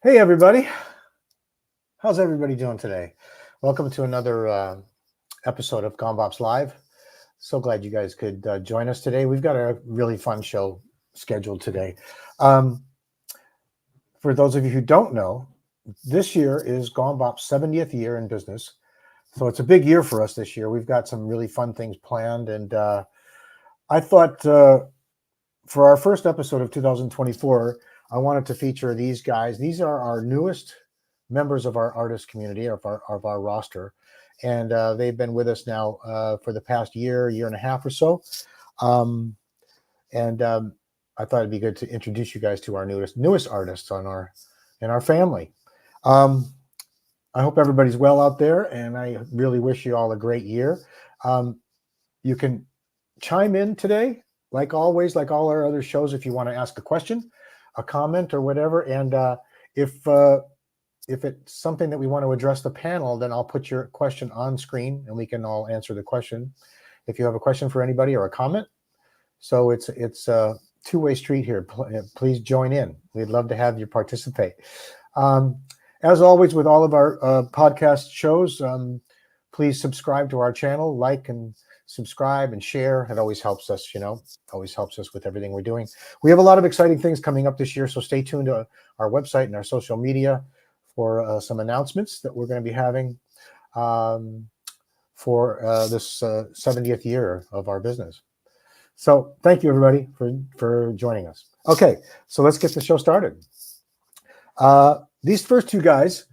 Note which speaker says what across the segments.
Speaker 1: Hey, everybody. How's everybody doing today? Welcome to another episode of Gon Bops Live. So glad you guys could join us today. We've got a really fun show scheduled today. For those of you who don't know, this year is Gon Bops' 70th year in business. So it's a big year for us this year. We've got some really fun things planned. And I thought for our first episode of 2024, I wanted to feature these guys. These are our newest members of our artist community, of our roster, and they've been with us now for the past year and a half or so. I thought it'd be good to introduce you guys to our newest artists in our family. I hope everybody's well out there, and I really wish you all a great year. You can chime in today, like always, like all our other shows, if you want to ask a question, a comment, or whatever. And if it's something that we want to address the panel, then I'll put your question on screen and we can all answer the question. If you have a question for anybody or a comment. So it's a two-way street here. Please join in. We'd love to have you participate. As always, with all of our podcast shows, please subscribe to our channel, like and subscribe and share. It always helps us, always helps us with everything we're doing. We have a lot of exciting things coming up this year, so stay tuned to our website and our social media for some announcements that we're going to be having for this 70th year of our business. So thank you, everybody, for joining us. Okay, so let's get the show started. These first two guys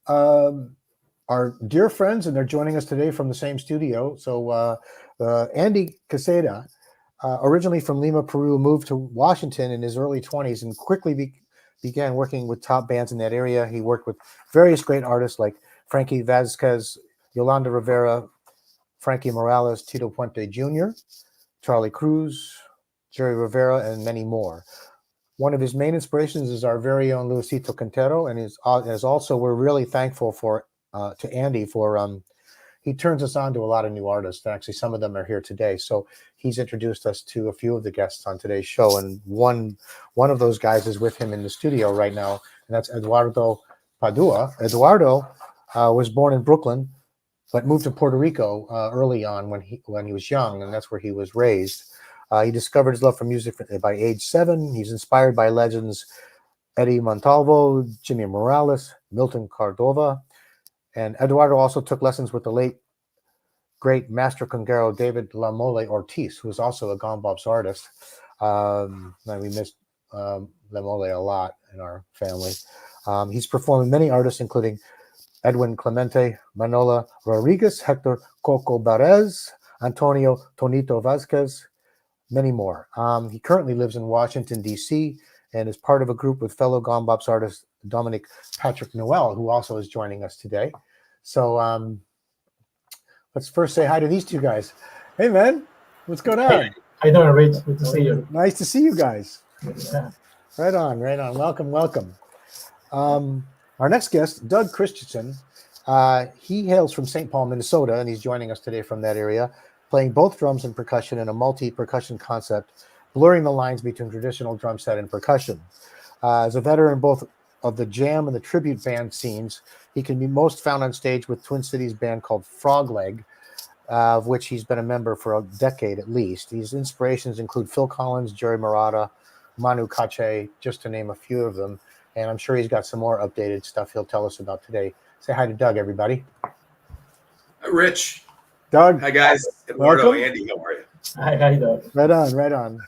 Speaker 1: are dear friends, and they're joining us today from the same studio. So Andy Caceda, originally from Lima, Peru, moved to Washington in his early 20s and quickly began working with top bands in that area. He worked with various great artists like Frankie Vazquez, Yolanda Rivera, Frankie Morales, Tito Puente Jr., Charlie Cruz, Jerry Rivera, and many more. One of his main inspirations is our very own Luisito Quintero, and is also, we're really thankful to Andy for he turns us on to a lot of new artists. Actually, some of them are here today. So he's introduced us to a few of the guests on today's show, and one of those guys is with him in the studio right now, and that's Eduardo Padua. Eduardo was born in Brooklyn, but moved to Puerto Rico early on when he was young, and that's where he was raised. He discovered his love for music by age 7. He's inspired by legends Eddie Montalvo, Jimmy Morales, Milton Cordova, and Eduardo also took lessons with the late, great master conguero David La Mole Ortiz, who was also a Gon Bops artist. And we missed La Mole a lot in our family. He's performed with many artists, including Edwin Clemente, Manola Rodriguez, Hector Coco Barez, Antonio Tonito Vazquez, many more. He currently lives in Washington, D.C., and is part of a group with fellow Gon Bops artist Dominique Patrick Noel, who also is joining us today. So let's first say hi to these two guys. Hey, man, what's going on?
Speaker 2: Hey, how you doing, Rich? Good to see you.
Speaker 1: Nice to see you guys.
Speaker 2: Yeah.
Speaker 1: Right on. Welcome. Our next guest, Doug Christianson, he hails from St. Paul, Minnesota, and he's joining us today from that area, playing both drums and percussion in a multi-percussion concept, blurring the lines between traditional drum set and percussion. As a veteran both of the jam and the tribute band scenes, he can be most found on stage with Twin Cities band called Frogleg, of which he's been a member for a decade at least. His inspirations include Phil Collins, Jerry Marotta, Manu Katché, just to name a few of them. And I'm sure he's got some more updated stuff he'll tell us about today. Say hi to Doug, everybody.
Speaker 3: Rich.
Speaker 1: Doug.
Speaker 3: Hi, guys. Eduardo, Andy, how are you?
Speaker 2: Hi, how you doing?
Speaker 1: Right on.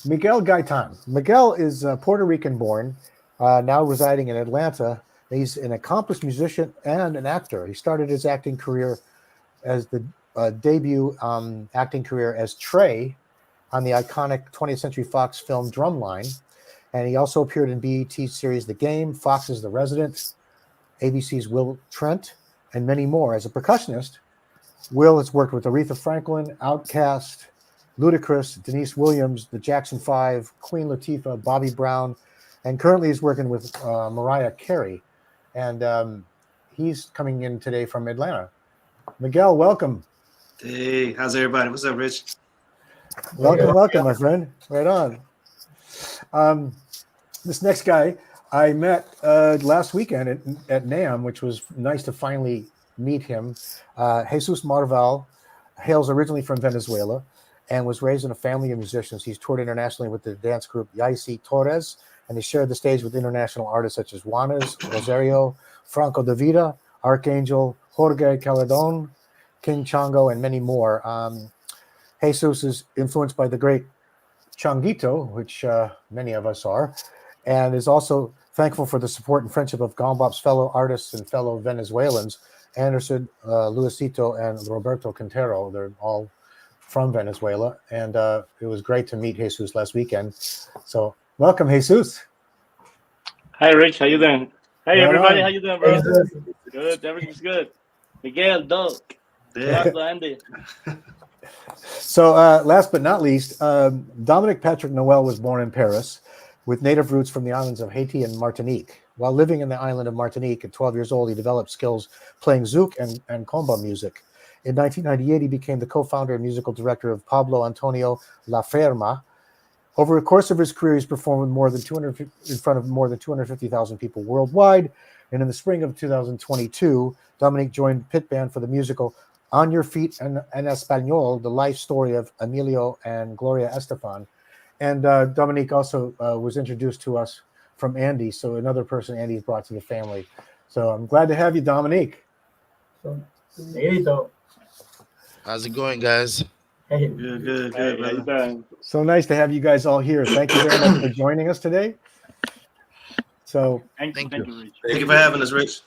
Speaker 1: Miguel Gaetan. Miguel is Puerto Rican born, now residing in Atlanta. He's an accomplished musician and an actor. He started his acting career as the debut acting career as Trey on the iconic 20th Century Fox film Drumline. And he also appeared in BET's series The Game, Fox's The Resident, ABC's Will Trent, and many more. As a percussionist, Will has worked with Aretha Franklin, Outkast, Ludacris, Denise Williams, the Jackson 5, Queen Latifah, Bobby Brown, and currently he's working with Mariah Carey. And he's coming in today from Atlanta. Miguel, welcome.
Speaker 4: Hey, how's everybody? What's up, Rich?
Speaker 1: Welcome, my friend. Right on. This next guy I met last weekend at NAMM, which was nice to finally meet him. Jesus Marval hails originally from Venezuela and was raised in a family of musicians. He's toured internationally with the dance group Yaisi Torres, and he shared the stage with international artists such as Juanes, Rosario, Franco de Vida, Archangel, Jorge Caledon, King Chango, and many more. Jesus is influenced by the great Changuito, which many of us are, and is also thankful for the support and friendship of Gon Bops' fellow artists and fellow Venezuelans, Anderson, Luisito, and Roberto Quintero. They're all from Venezuela, and it was great to meet Jesus last weekend. So welcome, Jesus.
Speaker 5: Hi, Rich. How you doing? Hey,
Speaker 1: Right
Speaker 5: everybody.
Speaker 1: on.
Speaker 5: How you doing, bro?
Speaker 2: Jesus.
Speaker 5: Good. Everything's good. Miguel, Doug,
Speaker 4: Hey,
Speaker 5: Eduardo, Andy.
Speaker 1: So last but not least, Dominique Patrick Noel was born in Paris with native roots from the islands of Haiti and Martinique. While living in the island of Martinique at 12 years old, he developed skills playing zouk and comba music. In 1998, he became the co-founder and musical director of Pablo Antonio La Ferma. Over the course of his career, he's performed with in front of more than 250,000 people worldwide. And in the spring of 2022, Dominique joined Pit Band for the musical On Your Feet en Español, the life story of Emilio and Gloria Estefan. And Dominique also was introduced to us from Andy, so another person Andy's brought to the family. So I'm glad to have you, Dominique.
Speaker 2: So, Miguelito.
Speaker 6: How's it going, guys?
Speaker 2: Hey.
Speaker 4: Good,
Speaker 5: Hey, how you
Speaker 4: brother.
Speaker 5: doing?
Speaker 1: So nice to have you guys all here. Thank you very much for joining us today. So
Speaker 5: Thank
Speaker 6: Thank
Speaker 5: you,
Speaker 6: you.
Speaker 5: Rich.
Speaker 4: Thank you for having us, Rich.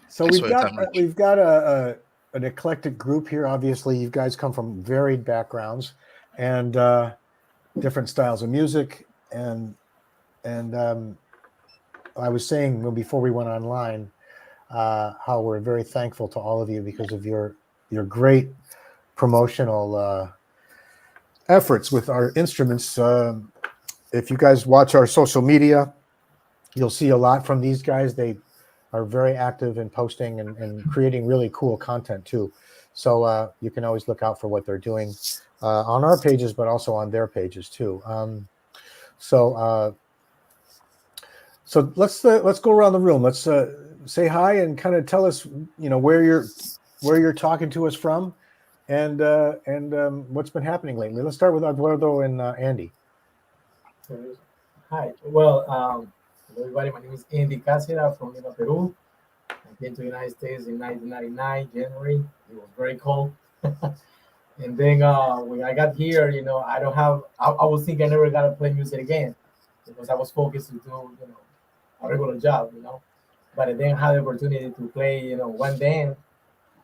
Speaker 1: So
Speaker 6: Thanks
Speaker 1: we've
Speaker 6: for your
Speaker 1: got
Speaker 6: time, Rich.
Speaker 1: we've got an eclectic group here. Obviously, you guys come from varied backgrounds and different styles of music. And I was saying before we went online how we're very thankful to all of you because of your great promotional efforts with our instruments. If you guys watch our social media, you'll see a lot from these guys. They are very active in posting and creating really cool content too. So you can always look out for what they're doing on our pages, but also on their pages too. So let's go around the room. Let's say hi and kind of tell us, where you're talking to us from, and what's been happening lately. Let's start with Eduardo and Andy.
Speaker 2: Hi. Well, hello everybody. My name is Andy Caceda from Lima, Peru. I came to the United States in 1999, January. It was very cold. And then when I got here, I was thinking I never got to play music again because I was focused to do, a regular job, But then I had the opportunity to play, one band.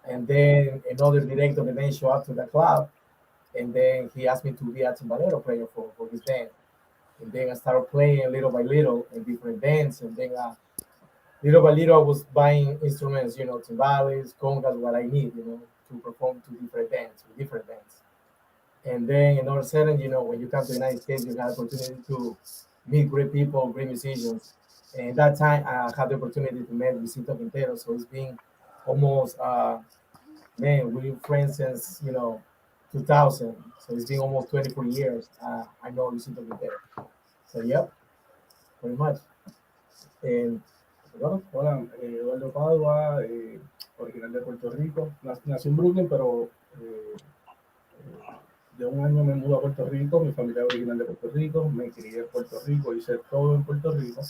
Speaker 2: And then another director of the band showed up to the club. And then he asked me to be a timbalero player for his band. And then I started playing little by little in different bands. And then little by little, I was buying instruments, timbales, congas, what I need, to perform to different bands, with different bands. And then in all of a sudden, when you come to the United States, you have the opportunity to meet great people, great musicians. And that time, I had the opportunity to meet Luisito Quintero. So it's been almost, we've been friends since, 2000. So it's been almost 24 years. I know Luisito Quintero. So, yep, pretty much. And
Speaker 7: Bueno, hola, Eduardo Padua, original de Puerto Rico. Nací en Brooklyn, pero de un año me mudo a Puerto Rico. Mi familia es original de Puerto Rico. Me crié en Puerto Rico, hice todo en Puerto Rico.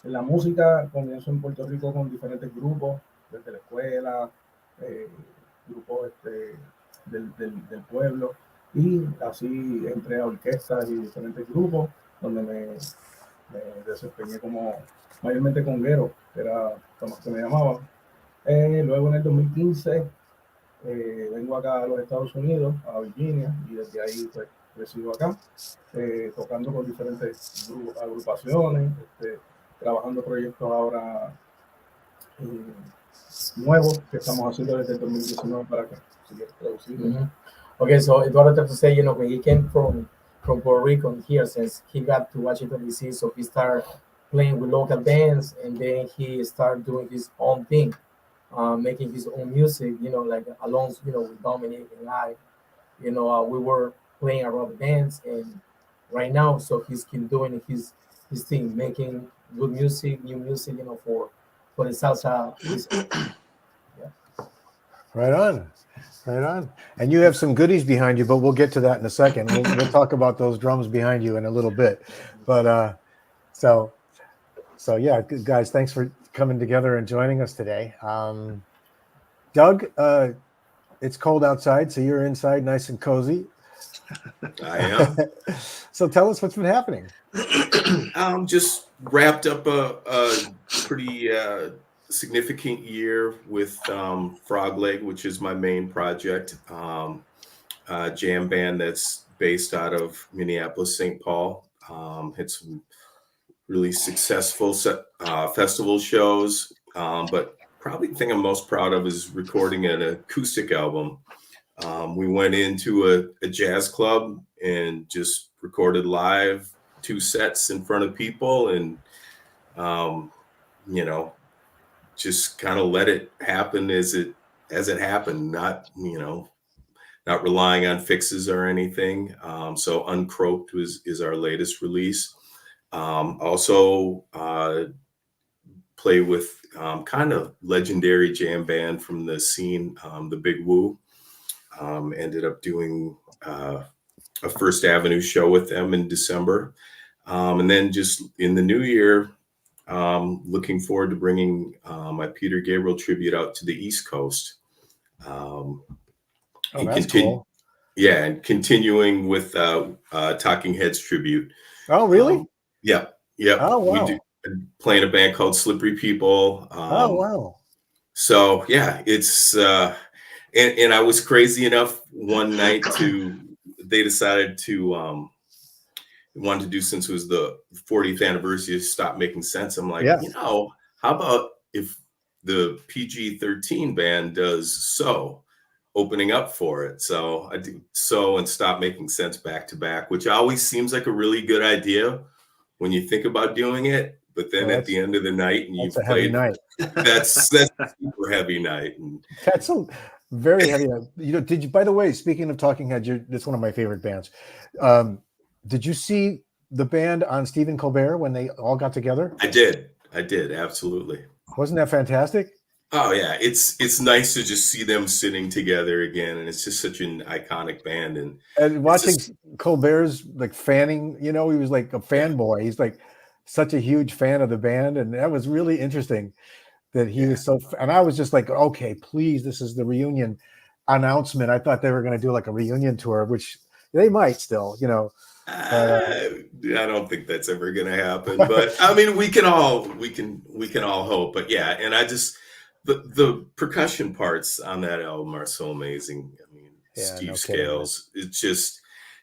Speaker 7: La música comienzo en Puerto Rico con diferentes grupos, desde la escuela, grupos del pueblo. Y así entré a orquestas y diferentes grupos donde me desempeñé como mayormente conguero, que era como se me llamaba. Luego en el 2015 vengo acá a los Estados Unidos, a Virginia, y desde ahí pues resido acá, tocando con diferentes agrupaciones, trabajando proyectos ahora nuevos que estamos haciendo desde el 2019 para acá. Así que traducido.
Speaker 2: Mm-hmm. Okay, so Eduardo had to say, when he came from Puerto Rico here, since he got to Washington, D.C., so he started playing with local bands, and then he started doing his own thing, making his own music, like along, with Dominique and I, we were playing around the bands, and right now. So he's keep doing his thing, making good music, new music, for the salsa.
Speaker 1: Right on. Right on. And you have some goodies behind you, but we'll get to that in a second. We'll talk about those drums behind you in a little bit. But so yeah, guys, thanks for coming together and joining us today. Doug, it's cold outside, so you're inside nice and cozy.
Speaker 3: I am.
Speaker 1: So tell us what's been happening.
Speaker 3: Just wrapped up a pretty significant year with Frog Leg, which is my main project, a jam band that's based out of Minneapolis, St. Paul. Had some really successful festival shows, but probably the thing I'm most proud of is recording an acoustic album. We went into a jazz club and just recorded live 2 sets in front of people, and just kind of let it happen as it happened, not relying on fixes or anything. So Uncroaked is our latest release. Also play with kind of legendary jam band from the scene, the Big Woo. Ended up doing a First Avenue show with them in December. And then just in the new year, looking forward to bringing my Peter Gabriel tribute out to the East Coast.
Speaker 1: That's cool.
Speaker 3: Yeah, and continuing with Talking Heads tribute.
Speaker 1: Oh, really?
Speaker 3: Yeah.
Speaker 1: Oh, wow.
Speaker 3: We do, playing a band called Slippery People.
Speaker 1: Oh, wow.
Speaker 3: So yeah, it's and I was crazy enough one night they decided to wanted to do, since it was the 40th anniversary of Stop Making Sense. I'm like, how about if the PG-13 band does So, opening up for it. So I do So and Stop Making Sense back to back, which always seems like a really good idea when you think about doing it. But then at the end of the night, and you've played,
Speaker 1: night.
Speaker 3: that's a super heavy night. And
Speaker 1: that's a very heavy night. Did you, by the way, speaking of Talking Heads, it's one of my favorite bands. Did you see the band on Stephen Colbert when they all got together?
Speaker 3: I did, absolutely.
Speaker 1: Wasn't that fantastic?
Speaker 3: Oh yeah, it's nice to just see them sitting together again, and it's just such an iconic band. And
Speaker 1: watching Colbert's like fanning, he was like a fanboy. He's like such a huge fan of the band, and that was really interesting that he was so. And I was just like, okay, please, this is the reunion announcement. I thought they were going to do like a reunion tour, which they might still,
Speaker 3: I don't think that's ever going to happen, but I mean, we can all hope. But yeah, and I just the percussion parts on that album are so amazing. I mean, Steve Scales. It's just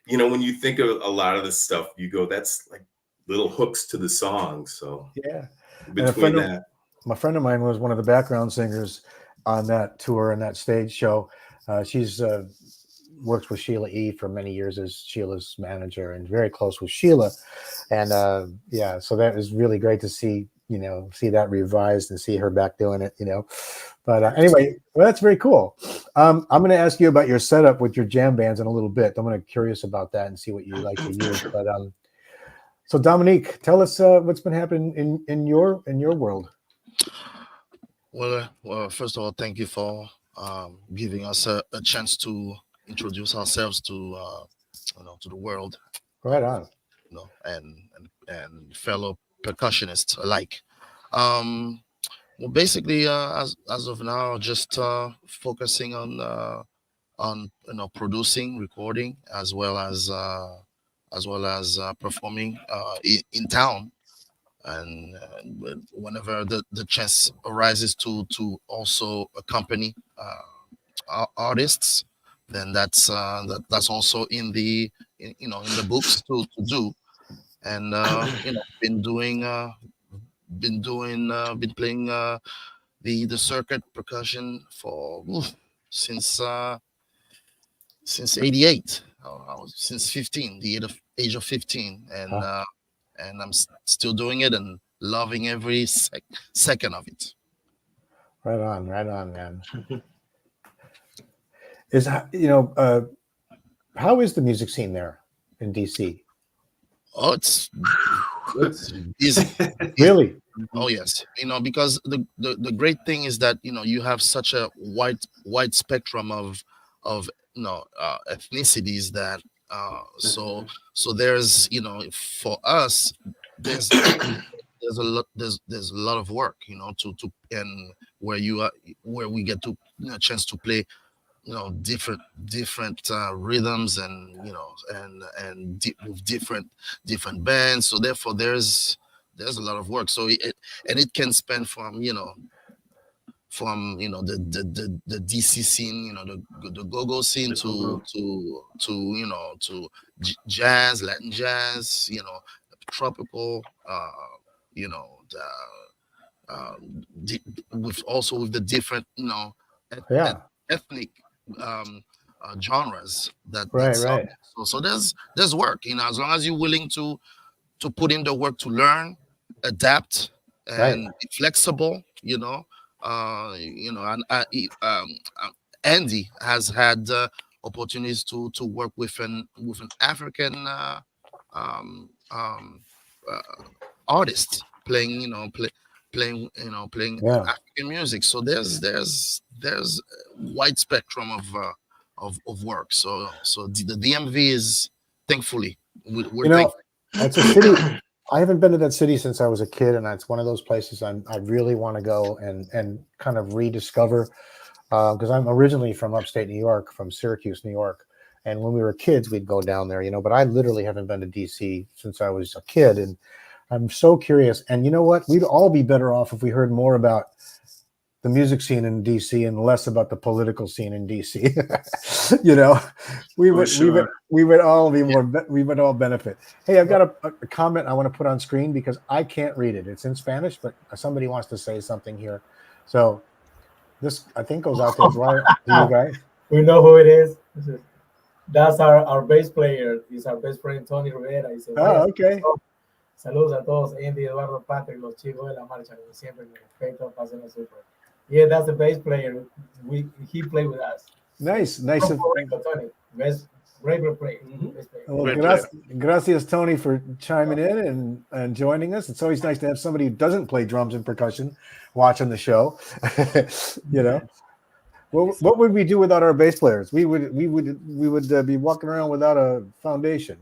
Speaker 3: when you think of a lot of the stuff, you go, that's like little hooks to the song. So
Speaker 1: yeah,
Speaker 3: between that,
Speaker 1: my friend of mine was one of the background singers on that tour and that stage show. She's works with Sheila E. for many years as Sheila's manager, and very close with Sheila. And so that was really great to see, see that revised and see her back doing it, But anyway, well, that's very cool. I'm going to ask you about your setup with your jam bands in a little bit. I'm going to be curious about that and see what you like to use. But so Dominique, tell us what's been happening in your world.
Speaker 6: Well, first of all, thank you for giving us a chance to introduce ourselves to to the world.
Speaker 1: Right on.
Speaker 6: And fellow percussionists alike. Well, basically, as of now, just focusing on producing, recording, as well as performing in town, and whenever the chance arises to also accompany artists, then that's also in the books to do. And been playing the circuit percussion for since '88. Since 15, the age of 15, and I'm still doing it and loving every second of it.
Speaker 1: Right on, man. How is the music scene there in DC?
Speaker 6: Oh, it's busy.
Speaker 1: Really?
Speaker 6: Oh yes, because the great thing is that you have such a wide spectrum of ethnicities that so there's for us there's a lot there's a lot of work to and where we get to chance to play different rhythms and with different bands, so therefore there's a lot of work, so it can span from the DC scene, the go-go scene to jazz, Latin jazz, tropical, with the different
Speaker 1: Yeah.
Speaker 6: ethnic genres that
Speaker 1: Right,
Speaker 6: song.
Speaker 1: right.
Speaker 6: So there's work, as long as you're willing to put in the work to learn, adapt, and be flexible, and Andy has had opportunities to work with an African um, um, artist playing playing
Speaker 1: Yeah.
Speaker 6: African music. So there's wide spectrum of work. So the DMV is thankfully we're thankful.
Speaker 1: That's a city. I haven't been to that city since I was a kid, and it's one of those places I really want to go and kind of rediscover, because I'm originally from upstate New York, from Syracuse, New York, and when we were kids, we'd go down there, but I literally haven't been to DC since I was a kid, and I'm so curious. And you know what? We'd all be better off if we heard more about the music scene in DC and less about the political scene in DC. we would all be more. We would all benefit. Hey, I've got a comment I want to put on screen because I can't read it. It's in Spanish, but somebody wants to say something here. So this, I think, goes out to you guys.
Speaker 2: We know who it is. That's our bass player. He's our best friend, Tony Rivera. He said,
Speaker 1: okay.
Speaker 2: Saludos a todos, Andy, Eduardo, Patrick, los chicos de la marcha, como siempre, mi respeto, pasen super. Yeah, that's the bass player. He played with us.
Speaker 1: Nice.
Speaker 2: Tony, best regular player.
Speaker 1: Well, gracias, Tony, for chiming in and joining us. It's always nice to have somebody who doesn't play drums and percussion watching the show. What would we do without our bass players? We would be walking around without a foundation.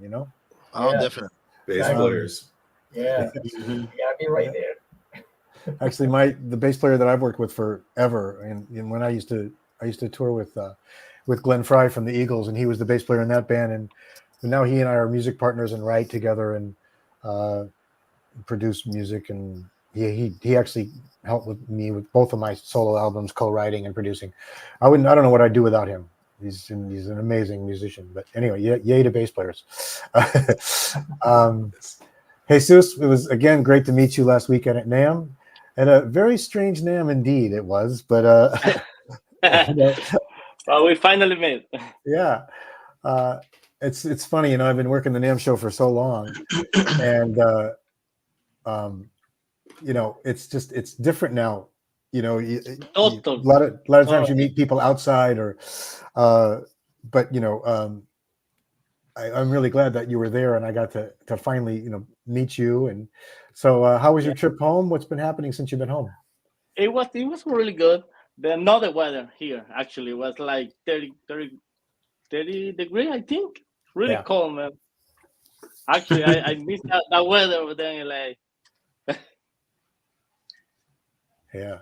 Speaker 6: Oh, definitely.
Speaker 3: Bass players.
Speaker 2: Yeah, you gotta be right there.
Speaker 1: Actually, the bass player that I've worked with forever, and when I used to tour with Glenn Fry from the Eagles, and he was the bass player in that band, and now he and I are music partners and write together and produce music, and he actually helped with me with both of my solo albums, co-writing and producing. I don't know what I'd do without him. He's an amazing musician. But anyway, yay to bass players. Jesus, it was again great to meet you last weekend at NAMM, and a very strange NAMM indeed it was. But
Speaker 5: well, we finally met.
Speaker 1: Yeah, it's funny, I've been working the NAMM show for so long, and it's different now. A lot of times you meet people outside, but I'm really glad that you were there, and I got to finally meet you. And so, how was your trip home? What's been happening since you've been home?
Speaker 5: It was really good. The weather here actually was like 30 degrees, I think. Really cold, man. Actually, I missed that weather over there in LA.
Speaker 1: Yeah.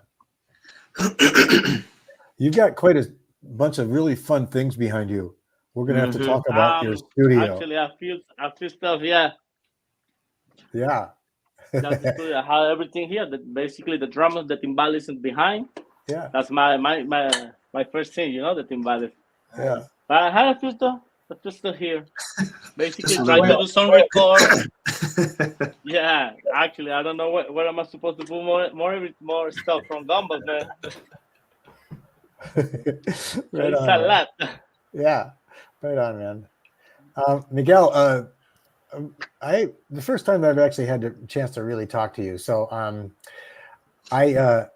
Speaker 1: You've got quite a bunch of really fun things behind you. We're gonna have to talk about your studio.
Speaker 5: Actually, a few stuff, yeah.
Speaker 1: Yeah.
Speaker 5: That's the studio. I have everything here. Basically, the drums, the timbales behind.
Speaker 1: Yeah.
Speaker 5: That's my first thing, the timbales.
Speaker 1: Yeah.
Speaker 5: But I had a few stuff here. Basically, try to do some record. Yeah, actually, I don't know what am I supposed to put more stuff from Gon Bops, man.
Speaker 1: Right
Speaker 5: it's
Speaker 1: on,
Speaker 5: a lot.
Speaker 1: Yeah, right on, man. Miguel, the first time I've actually had the chance to really talk to you, so I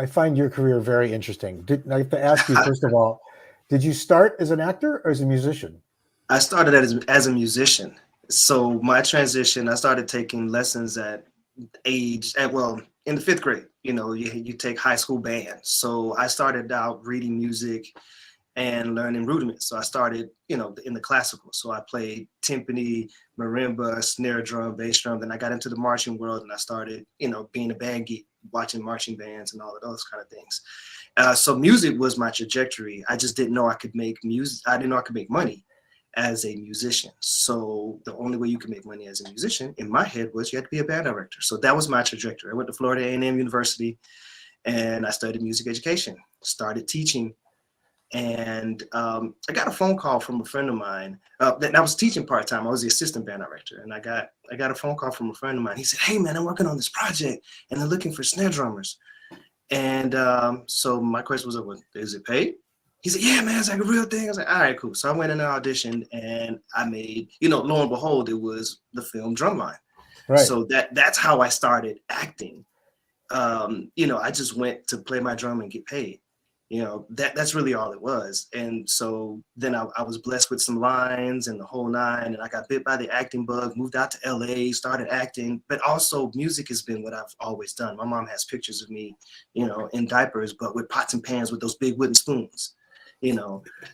Speaker 1: find your career very interesting. I have to ask you first of all, did you start as an actor or as a musician?
Speaker 8: I started as a musician.
Speaker 4: So my transition, I started taking lessons in the 5th grade. You take high school band. So I started out reading music and learning rudiments. So I started, in the classical. So I played timpani, marimba, snare drum, bass drum. Then I got into the marching world and I started, being a band geek, watching marching bands and all of those kind of things. So music was my trajectory. I just didn't know I could make music. I didn't know I could make money as a musician. So the only way you can make money as a musician in my head was you had to be a band director. So that was my trajectory. I went to Florida A&M University and I studied music education, started teaching. And I got a phone call from a friend of mine that I was teaching part-time. I was the assistant band director. And I got a phone call from a friend of mine. He said, "Hey man, I'm working on this project and they're looking for snare drummers." And so my question was, well, is it paid? He said, "Yeah, man, it's like a real thing." I was like, "All right, cool." So I went in and auditioned and I made, lo and behold, it was the film Drumline.
Speaker 1: Right.
Speaker 4: So that's how I started acting. I just went to play my drum and get paid. That's really all it was. And so then I was blessed with some lines and the whole nine, and I got bit by the acting bug, moved out to LA, started acting, but also music has been what I've always done. My mom has pictures of me, in diapers, but with pots and pans with those big wooden spoons,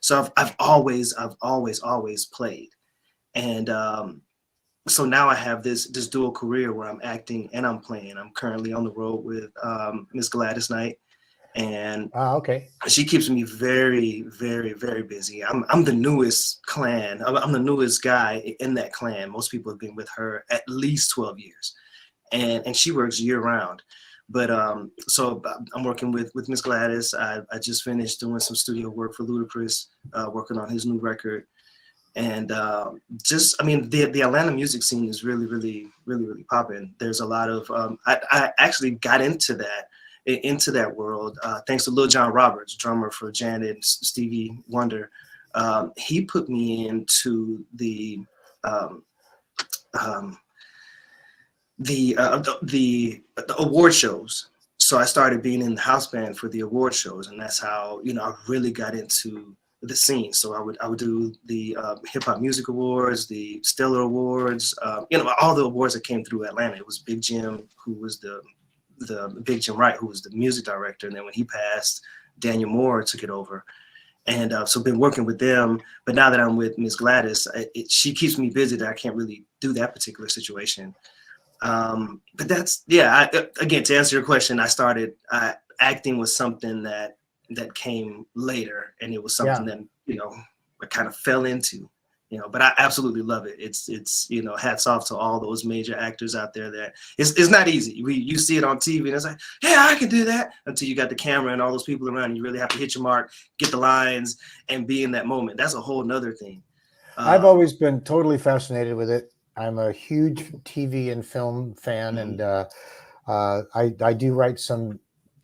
Speaker 4: so I've always played. And so now I have this dual career where I'm acting and I'm playing. I'm currently on the road with Miss Gladys Knight. And
Speaker 1: okay.
Speaker 4: She keeps me very, very, very busy. I'm the newest clan. I'm the newest guy in that clan. Most people have been with her at least 12 years, and she works year round. But so I'm working with Miss Gladys. I just finished doing some studio work for Ludacris, working on his new record. And the Atlanta music scene is really, really, really, really popping. There's a lot of I actually got into that world thanks to Lil John Roberts, drummer for Janet and Stevie Wonder. He put me into the award shows. So I started being in the house band for the award shows, and that's how I really got into the scene. So I would do the Hip Hop Music Awards, the Stellar Awards, all the awards that came through Atlanta. It was Big Jim, who was the Big Jim Wright, who was the music director, and then when he passed, Daniel Moore took it over. And so been working with them, but now that I'm with Miss Gladys, she keeps me busy that I can't really do that particular situation. But that's, again, to answer your question, I started acting was something that came later, and it was something that, I kind of fell into, but I absolutely love it. It's hats off to all those major actors out there that it's not easy. You see it on TV and it's like, yeah, I can do that, until you got the camera and all those people around. You really have to hit your mark, get the lines, and be in that moment. That's a whole nother thing.
Speaker 1: I've always been totally fascinated with it. I'm a huge TV and film fan, and I do write some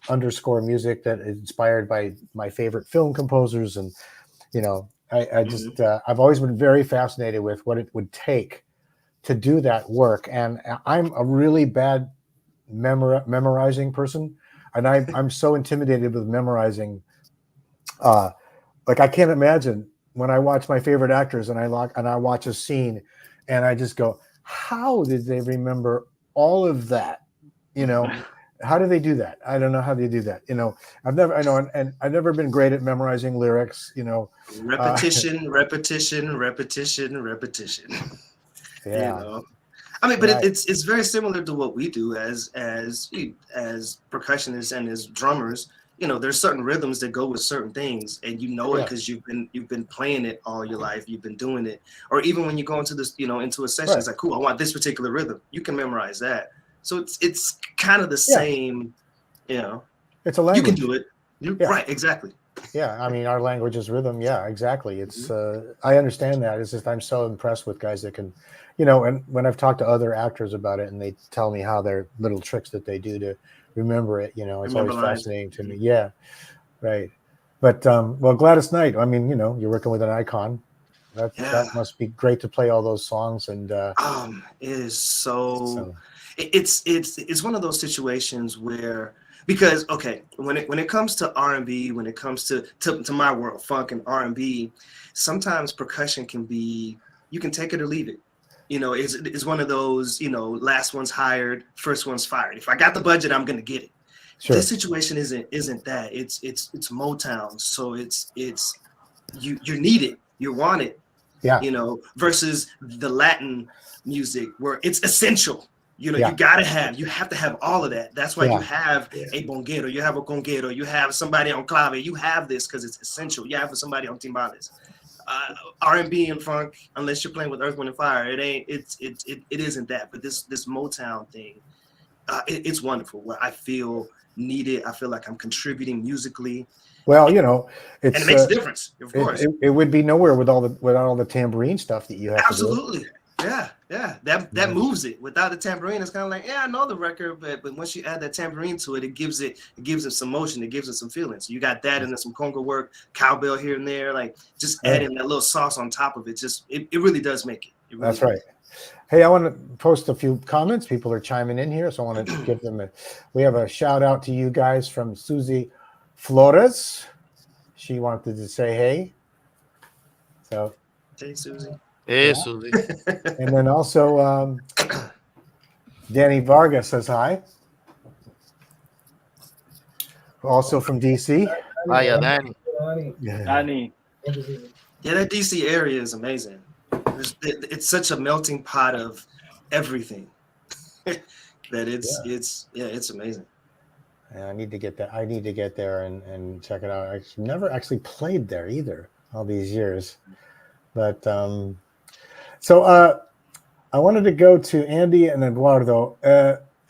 Speaker 1: underscore music that is inspired by my favorite film composers, and I just I've always been very fascinated with what it would take to do that work. And I'm a really bad memorizing person, and I'm so intimidated with memorizing. Like I can't imagine when I watch my favorite actors and I watch a scene, and I just go, how did they remember all of that? How do they do that? I don't know how they do that. I've never been great at memorizing lyrics.
Speaker 4: Repetition.
Speaker 1: Yeah.
Speaker 4: But it's very similar to what we do as percussionists and as drummers. There's certain rhythms that go with certain things, and it because you've been playing it all your life. You've been doing it, or even when you go into this, into a session, it's like, cool, I want this particular rhythm. You can memorize that. So it's kind of the same,
Speaker 1: It's a language.
Speaker 4: You can do it. Right, exactly.
Speaker 1: Yeah, I mean, our language is rhythm. Yeah, exactly. It's I understand that. It's just I'm so impressed with guys that can, and when I've talked to other actors about it, and they tell me how their little tricks that they do to remember it, it's always fascinating to me. Yeah, right. But well, Gladys Knight, I mean, you're working with an icon. That must be great to play all those songs. And
Speaker 4: it is so. It's one of those situations where, because when it comes to R&B, when it comes to my world, funk and R&B, sometimes percussion can be, you can take it or leave it. you know, is one of those, you know, last one's hired, first one's fired. If I got the budget, I'm gonna get it.
Speaker 1: Sure.
Speaker 4: This situation isn't that. It's Motown, so it's you're needed, you're wanted.
Speaker 1: Yeah.
Speaker 4: You know, versus the Latin music where it's essential. You know,
Speaker 1: Yeah.
Speaker 4: you have to have all of that. That's why
Speaker 1: Yeah.
Speaker 4: you have a bonguero, you have a conguero, you have somebody on clave, you have this because it's essential. You have somebody on timbales. R&B and funk, unless you're playing with Earth, Wind, and Fire, it isn't that. But this Motown thing, it's wonderful. Where I feel needed, I feel like I'm contributing musically.
Speaker 1: Well, you know,
Speaker 4: And it makes a difference, of course.
Speaker 1: It would be nowhere without all the tambourine stuff that you have.
Speaker 4: Absolutely. Yeah. That moves it. Without the tambourine, it's kind of like, yeah, I know the record, but once you add that tambourine to it, it gives it some motion, it gives it some feelings. You got that and then some conga work, cowbell here and there, like just adding that little sauce on top of it. Just it really does make it. Really
Speaker 1: That's right. Hey, I want to post a few comments. People are chiming in here, so I want to give them we have a shout out to you guys from Susie Flores. She wanted to say hey. So
Speaker 4: Hey, Susie.
Speaker 6: Hey, Susie.
Speaker 1: and then also Danny Vargas says hi. Also from DC.
Speaker 6: Hiya, Danny.
Speaker 5: Danny.
Speaker 4: Yeah, that DC area is amazing. It's such a melting pot of everything that it's amazing.
Speaker 1: Yeah, I need to get that. I need to get there and check it out. I've never actually played there either all these years. But so I wanted to go to Andy and Eduardo.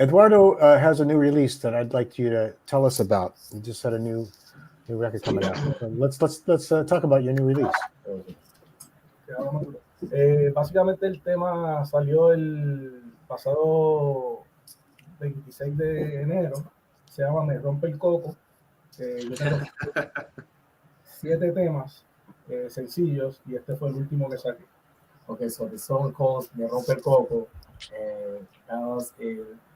Speaker 1: Eduardo has a new release that I'd like you to tell us about. You just had a new record coming out. So let's talk about your new release.
Speaker 7: Básicamente el tema salió el pasado 26 de enero. Se llama Me Rompe el Coco. Yo tengo 7 temas sencillos y este fue el último que saqué.
Speaker 2: Okay, so the song calls Me Rompe el Coco, and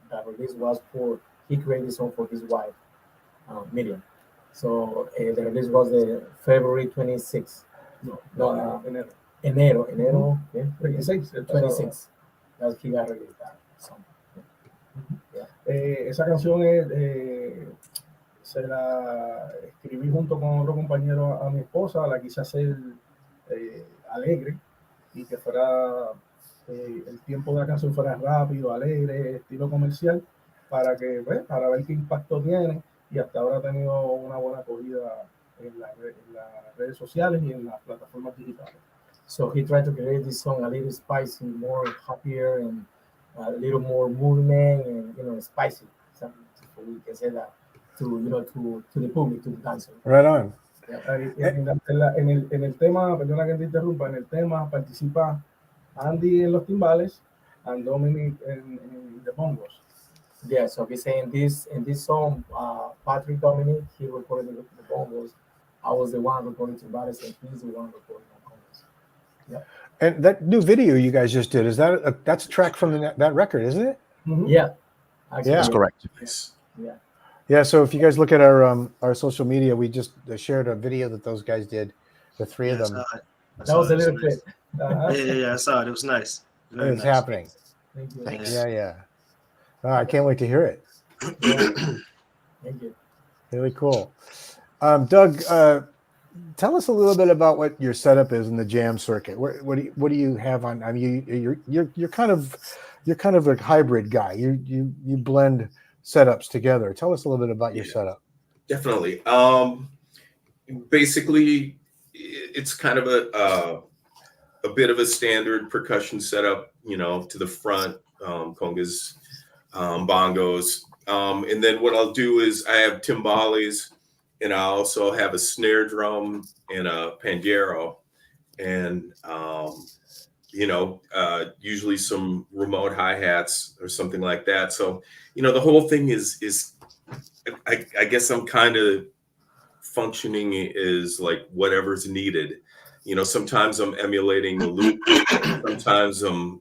Speaker 2: that release was for, he created this song for his wife, Miriam. So the release was the February 26th. Enero, yeah,
Speaker 7: 26.
Speaker 2: 26. That he got released that song.
Speaker 7: Esa canción se la escribí junto con otro compañero a mi esposa, la quise hacer alegre y que fuera el tiempo de la canción fuera rápido, alegre, estilo comercial, para ver qué impacto tiene, y hasta ahora ha tenido una buena acogida en las redes sociales y en las plataformas digitales.
Speaker 2: So he tried to create this song a little spicy, more happier, and a little more movement, and spicy. Something we can say that to the public, to the dancer.
Speaker 1: Right on.
Speaker 7: En el tema, perdona que te interrumpa, en el tema participa Andy en los timbales and Dominique in the bongos.
Speaker 2: Yeah, so he's saying in this song, Patrick Dominique, he recorded the bongos. I was the one recording timbales, and he's the one recording the bongos. Yeah.
Speaker 1: And that new video you guys just did, that's a track from that record, isn't it?
Speaker 2: Mm-hmm. Yeah.
Speaker 1: Actually,
Speaker 6: That's correct.
Speaker 2: Yeah.
Speaker 1: Yeah, so if you guys look at our social media, we just shared a video that those guys did, the three of them.
Speaker 2: That was a little bit.
Speaker 4: Yeah, I saw it. It was nice.
Speaker 1: It's happening.
Speaker 2: Thank you.
Speaker 6: Thanks.
Speaker 1: Yeah. Oh, I can't wait to hear it.
Speaker 2: Thank you.
Speaker 1: Really cool. Doug, tell us a little bit about what your setup is in the jam circuit. What do you have on? I mean, you're kind of a hybrid guy. You blend setups together. Tell us a little bit about your setup.
Speaker 3: Definitely. Basically, it's kind of a bit of a standard percussion setup, to the front, congas, bongos. And then what I'll do is I have timbales, and I also have a snare drum and a pandeiro, and usually some remote hi-hats or something like that. So, the whole thing is I guess I'm kind of functioning is like whatever's needed. Sometimes I'm emulating the loop. Sometimes I'm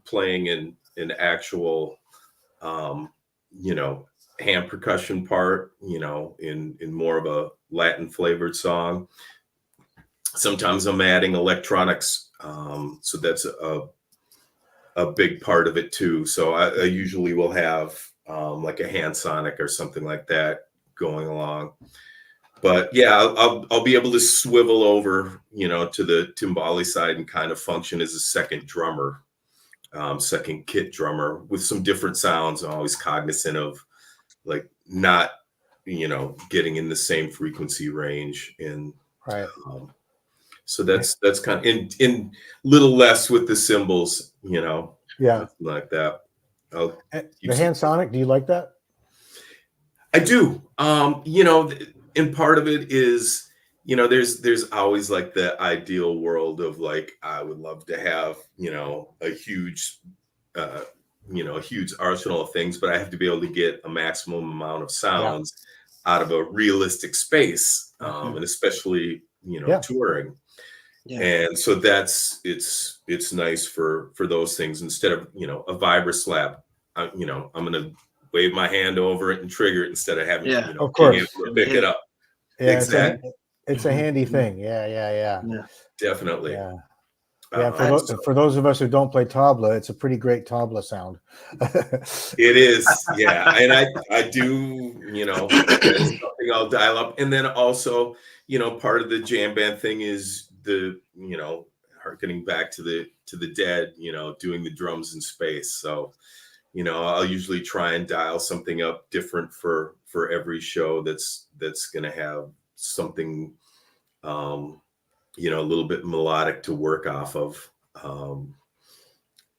Speaker 3: playing in actual, hand percussion part, in more of a Latin flavored song. Sometimes I'm adding electronics. So that's a big part of it too. So I usually will have like a hand sonic or something like that going along. But yeah, I'll be able to swivel over, to the timbali side and kind of function as a second drummer, second kit drummer with some different sounds. I'm always cognizant of like not, getting in the same frequency range. And
Speaker 1: Right.
Speaker 3: so that's kind of in little less with the cymbals,
Speaker 1: Yeah.
Speaker 3: like that.
Speaker 1: The hand sonic, do you like that?
Speaker 3: I do. And part of it is, there's always like the ideal world of like, I would love to have, a huge, a huge arsenal of things, but I have to be able to get a maximum amount of sounds out of a realistic space, and especially, touring. Yeah. And so it's nice for those things instead of, a vibra slap. I'm going to wave my hand over it and trigger it instead of having,
Speaker 1: of course,
Speaker 3: being able to pick it up.
Speaker 1: Yeah,
Speaker 3: exactly.
Speaker 1: It's a handy thing. Yeah.
Speaker 3: Definitely.
Speaker 1: Yeah. Yeah, for those of us who don't play tabla, it's a pretty great tabla sound.
Speaker 3: It is, yeah, and I do, that's something I'll dial up, and then also, part of the jam band thing is the, harkening back to the dead, doing the drums in space. So, I'll usually try and dial something up different for every show that's going to have something, a little bit melodic to work off of.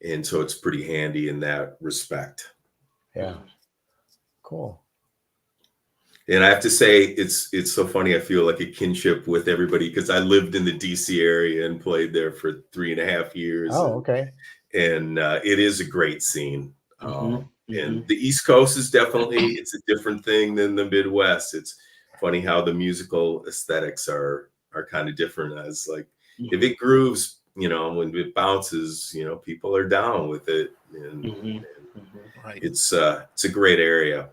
Speaker 3: And so it's pretty handy in that respect.
Speaker 1: Yeah. Cool.
Speaker 3: And I have to say, it's so funny. I feel like a kinship with everybody because I lived in the DC area and played there for 3.5 years.
Speaker 1: Oh, okay.
Speaker 3: And it is a great scene. And the East Coast is definitely, it's a different thing than the Midwest. It's funny how the musical aesthetics are kind of different. As like, if it grooves, when it bounces, people are down with it. And
Speaker 6: Right.
Speaker 3: it's a great area.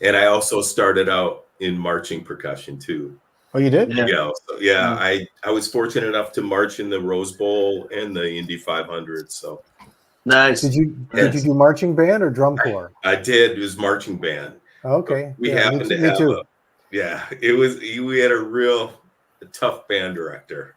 Speaker 3: And I also started out in marching percussion too.
Speaker 1: Oh, you did?
Speaker 3: Yeah. I was fortunate enough to march in the Rose Bowl and the Indy 500. So
Speaker 4: nice.
Speaker 1: Did you do marching band or drum corps?
Speaker 3: I did. It was marching band.
Speaker 1: Okay.
Speaker 3: We happened to have
Speaker 1: too.
Speaker 3: we had a tough band director.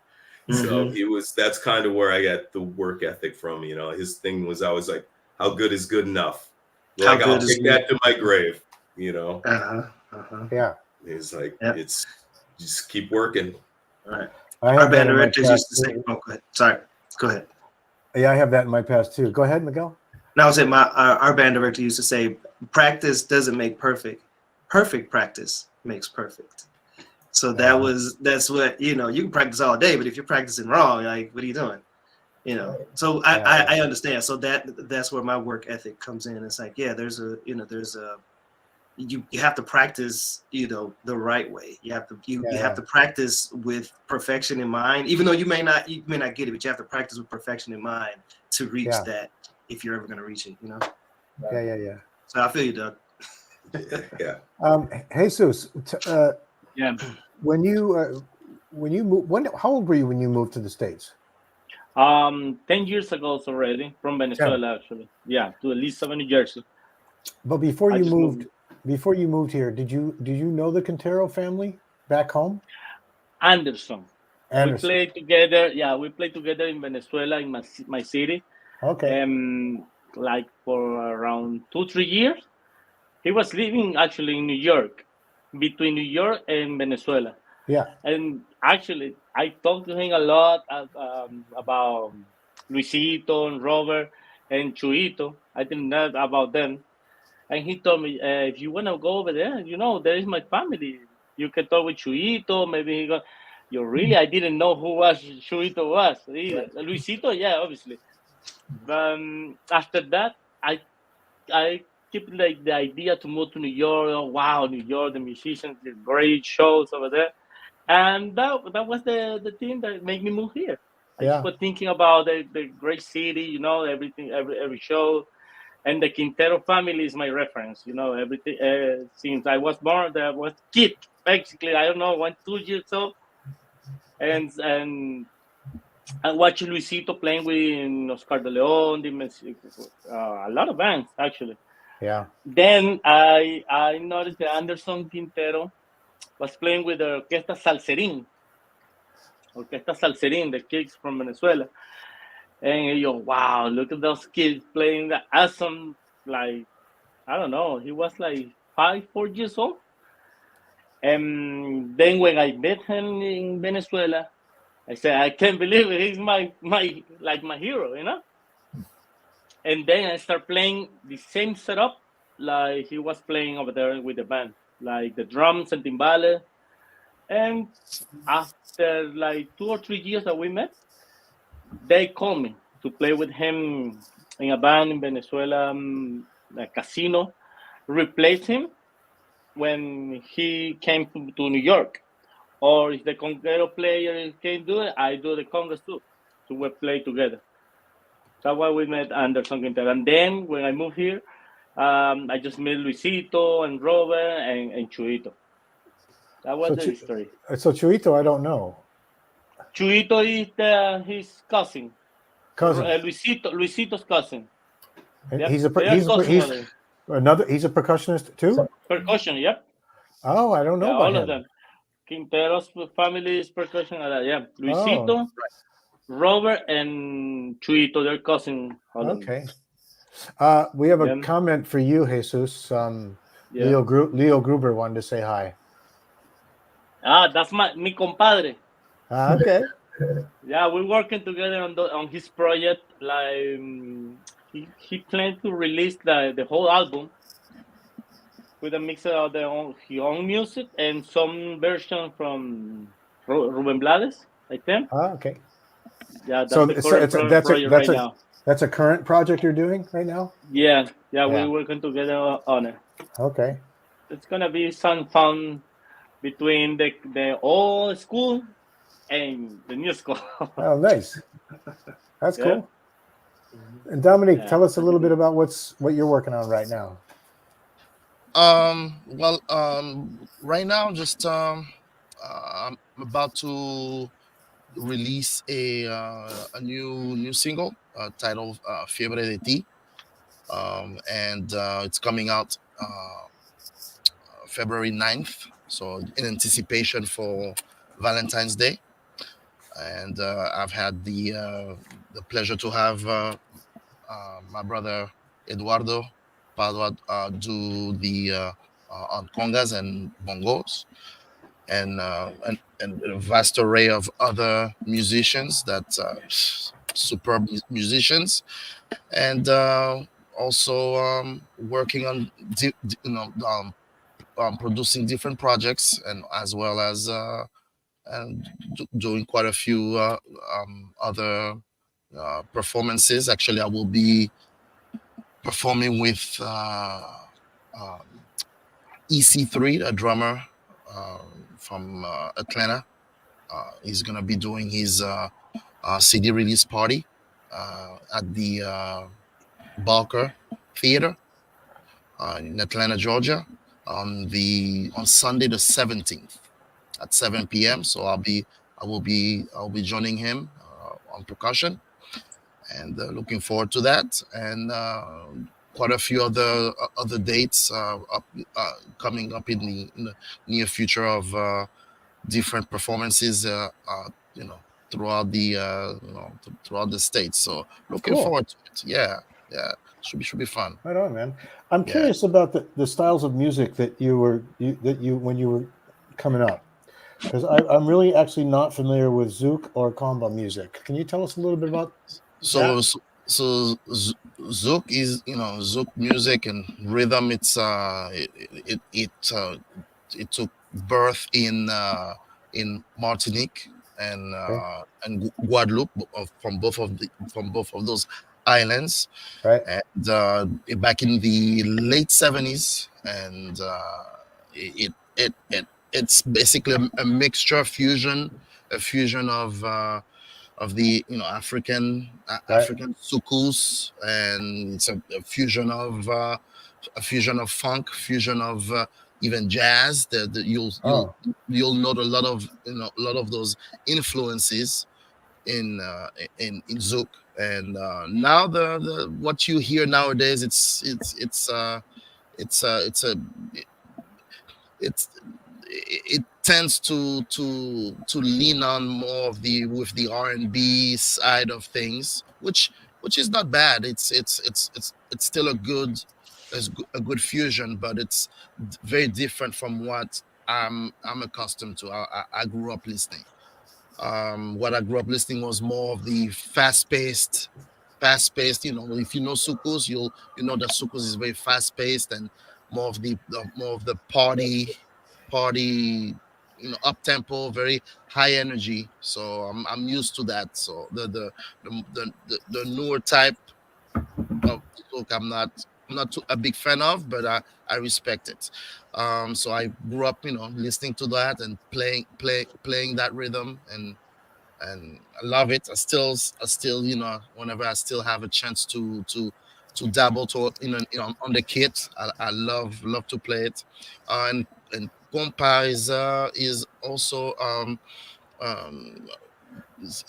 Speaker 3: So that's kind of where I got the work ethic from. His thing was always like, how good is good enough? Like, I'll take that to my grave,
Speaker 1: Yeah.
Speaker 3: He's like, it's just keep working.
Speaker 4: All right. Our band directors used to say, oh, go ahead. Sorry. Go ahead.
Speaker 1: Yeah, I have that in my past too. Go ahead, Miguel.
Speaker 4: No, I was saying our band director used to say, practice doesn't make perfect. Perfect practice makes perfect. So that's what, you can practice all day, but if you're practicing wrong, like, what are you doing? So I understand. So that's where my work ethic comes in. It's like, you have to practice, the right way. You have to practice with perfection in mind, even though you may not get it, but you have to practice with perfection in mind to reach that if you're ever going to reach it,
Speaker 1: Yeah.
Speaker 4: So I feel you, Doug.
Speaker 3: Yeah.
Speaker 1: Jesus,
Speaker 5: Yeah.
Speaker 1: when you moved, how old were you when you moved to the States?
Speaker 5: 10 years ago already, from Venezuela, actually. Yeah, to Elisa, New Jersey.
Speaker 1: But before you moved here, did you know the Quintero family back home?
Speaker 5: Anderson. We played together. Yeah, we played together in Venezuela, in my city.
Speaker 1: Okay.
Speaker 5: Like for around 2-3 years. He was living actually in New York, between New York and Venezuela.
Speaker 1: Yeah.
Speaker 5: And actually, I talked to him a lot about Luisito and Robert and Chuito. I didn't know about them. And he told me, if you want to go over there, there is my family. You can talk with Chuito. Maybe he go. I didn't know who Chuito was either. Luisito, yeah, obviously. After that, I keep like the idea to move to New York. Oh, wow, New York, the musicians did great shows over there. And that was the thing that made me move here. I just was thinking about the great city, everything, every show. And the Quintero family is my reference, everything. Since I was born, I was kid, basically, I don't know, 1-2 years old. And and watch Luisito playing with Oscar de Leon, a lot of bands actually.
Speaker 1: Yeah.
Speaker 5: Then I noticed that Anderson Quintero was playing with the Orquesta Salserín, the kids from Venezuela. And yo, wow, look at those kids playing the awesome, like, I don't know, he was like 4 years old. And then when I met him in Venezuela, I said, I can't believe it. He's my hero, you know? And then I start playing the same setup like he was playing over there with the band, like the drums and timbales. And after like 2 or 3 years that we met, they called me to play with him in a band in Venezuela, Casino, replace him when he came to New York. Or if the Conquero player can't do it, I do the Congress too. So we play together. That's why we met Anderson Quintero. And then when I moved here, I just met Luisito and Robert and Chuito. That was the history.
Speaker 1: So Chuito, I don't know.
Speaker 5: Chuito is his cousin.
Speaker 1: Cousin.
Speaker 5: Luisito's cousin. Yep.
Speaker 1: He's a percussionist too.
Speaker 5: Percussion, yep.
Speaker 1: Oh, I don't know about
Speaker 5: all
Speaker 1: him.
Speaker 5: of them. Quintero's family is percussion. Yeah, Luisito, Robert, and Chuito, their cousin.
Speaker 1: Okay. We have a comment for you, Jesus. Leo Gruber wanted to say hi.
Speaker 5: That's mi compadre.
Speaker 1: Okay.
Speaker 5: Yeah, we're working together on his project. Like he planned to release the whole album with a mix of his own music and some version from Ruben Blades, I think.
Speaker 1: Okay.
Speaker 5: Yeah, that's the current project right now.
Speaker 1: That's a current project you're doing right now?
Speaker 5: Yeah, we're working together on it.
Speaker 1: Okay.
Speaker 5: It's gonna be some fun between the old school and the new school.
Speaker 1: Oh, nice. That's cool. And Dominique, tell us a little bit about what you're working on right now.
Speaker 6: Right now, just I'm about to release a new single titled "Fiebre de Ti," and it's coming out February 9th. So in anticipation for Valentine's Day, and I've had the pleasure to have my brother Eduardo Padua do the on congas and bongos, and a vast array of other musicians that superb musicians, and also working on producing different projects, and as well as and doing quite a few other performances. Actually, I will be performing with EC3, a drummer from Atlanta. He's gonna be doing his CD release party at the Barker Theater in Atlanta, Georgia, on Sunday the 17th at 7 p.m. So I'll be joining him on percussion, and looking forward to that, and quite a few other dates coming up in the near future of different performances, throughout the states. So looking forward to it. Yeah, should be fun.
Speaker 1: Right on, man. I'm curious about the styles of music that you when you were coming up, because I'm really actually not familiar with zouk or combo music. Can you tell us a little bit about that?
Speaker 6: So zouk is zouk music and rhythm. It took birth in Martinique and Guadeloupe, from both of those islands,
Speaker 1: right?
Speaker 6: And back in the late 70s, and it's basically a mixture, a fusion of the African soukous, and it's a fusion of funk, fusion of even jazz. You'll note a lot of those influences, in Zouk. And now the what you hear nowadays, it's it tends to lean on more of the with the R&B side of things, which is not bad. It's still a good fusion, but it's very different from what I'm accustomed to. I grew up listening. What I grew up listening was more of the fast paced. If you know Sukus, you know that Sukus is very fast paced and more of the party, up tempo, very high energy. So I'm used to that. So the newer type of Suk I'm not a big fan of, but I respect it. So I grew up, listening to that and playing that rhythm, and I love it. I still, whenever I still have a chance to dabble on the kit, I love to play it. And compa is also um,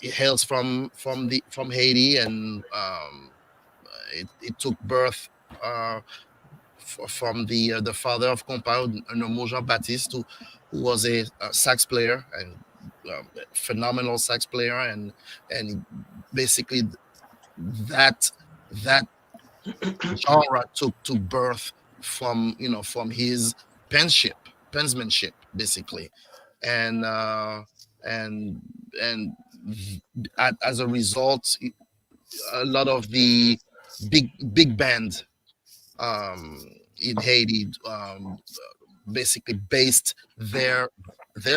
Speaker 6: it hails from Haiti, and it took birth from the father of compa, Nomo Jean Baptiste, who was a sax player and phenomenal sax player, and basically that genre took birth from his pensmanship, basically. And uh and and as a result, a lot of the big band in Haiti basically based their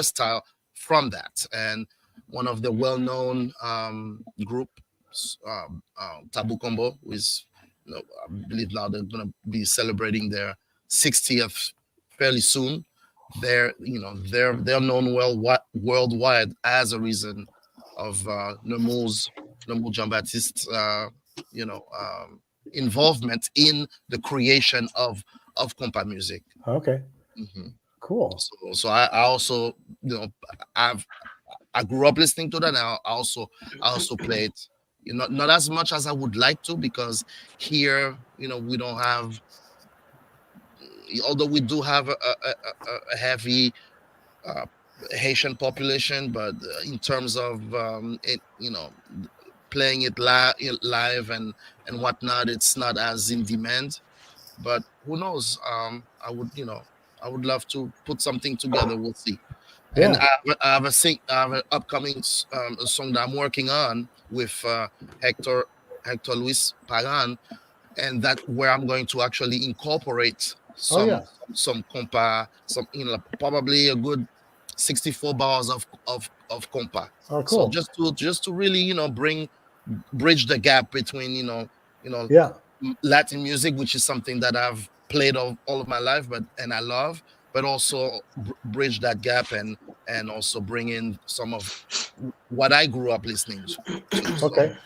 Speaker 6: style from that. And one of the well-known groups, Tabu Combo, who is, I believe now they're going to be celebrating their 60th fairly soon. They're known worldwide as a reason of Nemo Jean-Baptiste, involvement in the creation of compa music.
Speaker 1: Okay.
Speaker 6: Mhm.
Speaker 1: Cool.
Speaker 6: So I also, I grew up listening to that. And I also play it, not as much as I would like to, because here, we don't have, although we do have a heavy uh, Haitian population, but in terms of playing it live and whatnot, it's not as in demand. But who knows? I would love to put something together. We'll see. And
Speaker 1: Yeah.
Speaker 6: I have an upcoming song that I'm working on with Hector Luis Pagan, and that where I'm going to actually incorporate
Speaker 1: Oh yeah.
Speaker 6: some compa, probably a good 64 bars of compa.
Speaker 1: Oh
Speaker 6: So
Speaker 1: cool.
Speaker 6: just to really, bridge the gap between,
Speaker 1: Yeah.
Speaker 6: Latin music, which is something that I've played all of my life, and I love, but also bridge that gap, and also bring in some of what I grew up listening to. So,
Speaker 1: Okay.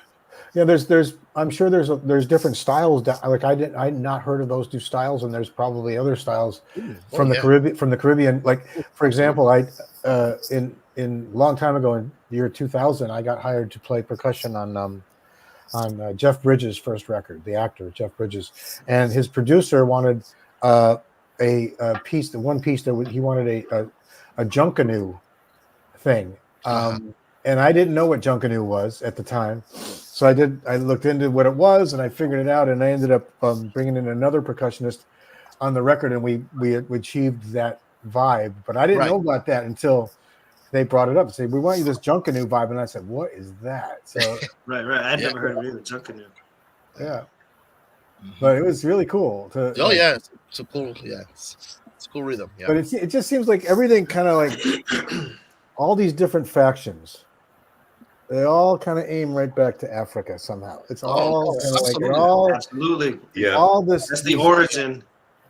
Speaker 1: Yeah, there's I'm sure there's different styles that, like, I'd not heard of those two styles, and there's probably other styles from the Caribbean. Like, for example, in long time ago, in the year 2000, I got hired to play percussion on Jeff Bridges' first record, the actor Jeff Bridges, and his producer wanted a piece, the one piece that he wanted a junkanoo thing. And I didn't know what junkanoo was at the time. So I looked into what it was, and I figured it out, and I ended up bringing in another percussionist on the record, and we achieved that vibe. But I didn't know about that until they brought it up and said, "We want you this junkanoo vibe," and I said, "What is that?" So
Speaker 4: right. I'd never heard of it either, junkanoo.
Speaker 1: Yeah, but it was really cool.
Speaker 6: Yeah, it's a cool, it's a cool rhythm. Yeah,
Speaker 1: but it just seems like everything kind of like all these different factions. They all kind of aim right back to Africa somehow. It's all
Speaker 4: Absolutely.
Speaker 3: Yeah.
Speaker 1: All this.
Speaker 4: That's the origin.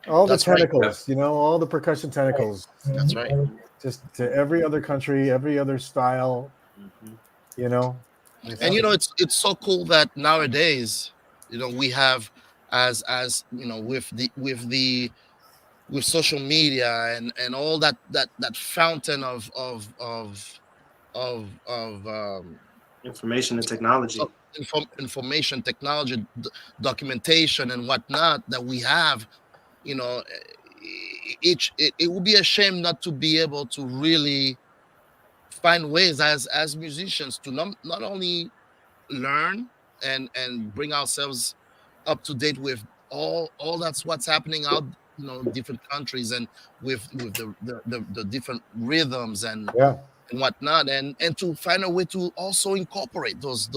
Speaker 1: All the
Speaker 6: That's right.
Speaker 1: tentacles, all the percussion tentacles.
Speaker 6: That's right.
Speaker 1: Just to every other country, every other style.
Speaker 4: Mhm.
Speaker 6: And it's so cool that nowadays, we have as with social media and all that fountain of
Speaker 4: Information and technology.
Speaker 6: So information technology, documentation and whatnot that we have, you know, it would be a shame not to be able to really find ways as musicians to not only learn and bring ourselves up to date with all that's what's happening out, you know, different countries, and with the different rhythms and
Speaker 1: Yeah.
Speaker 6: whatnot, and to find a way to also incorporate those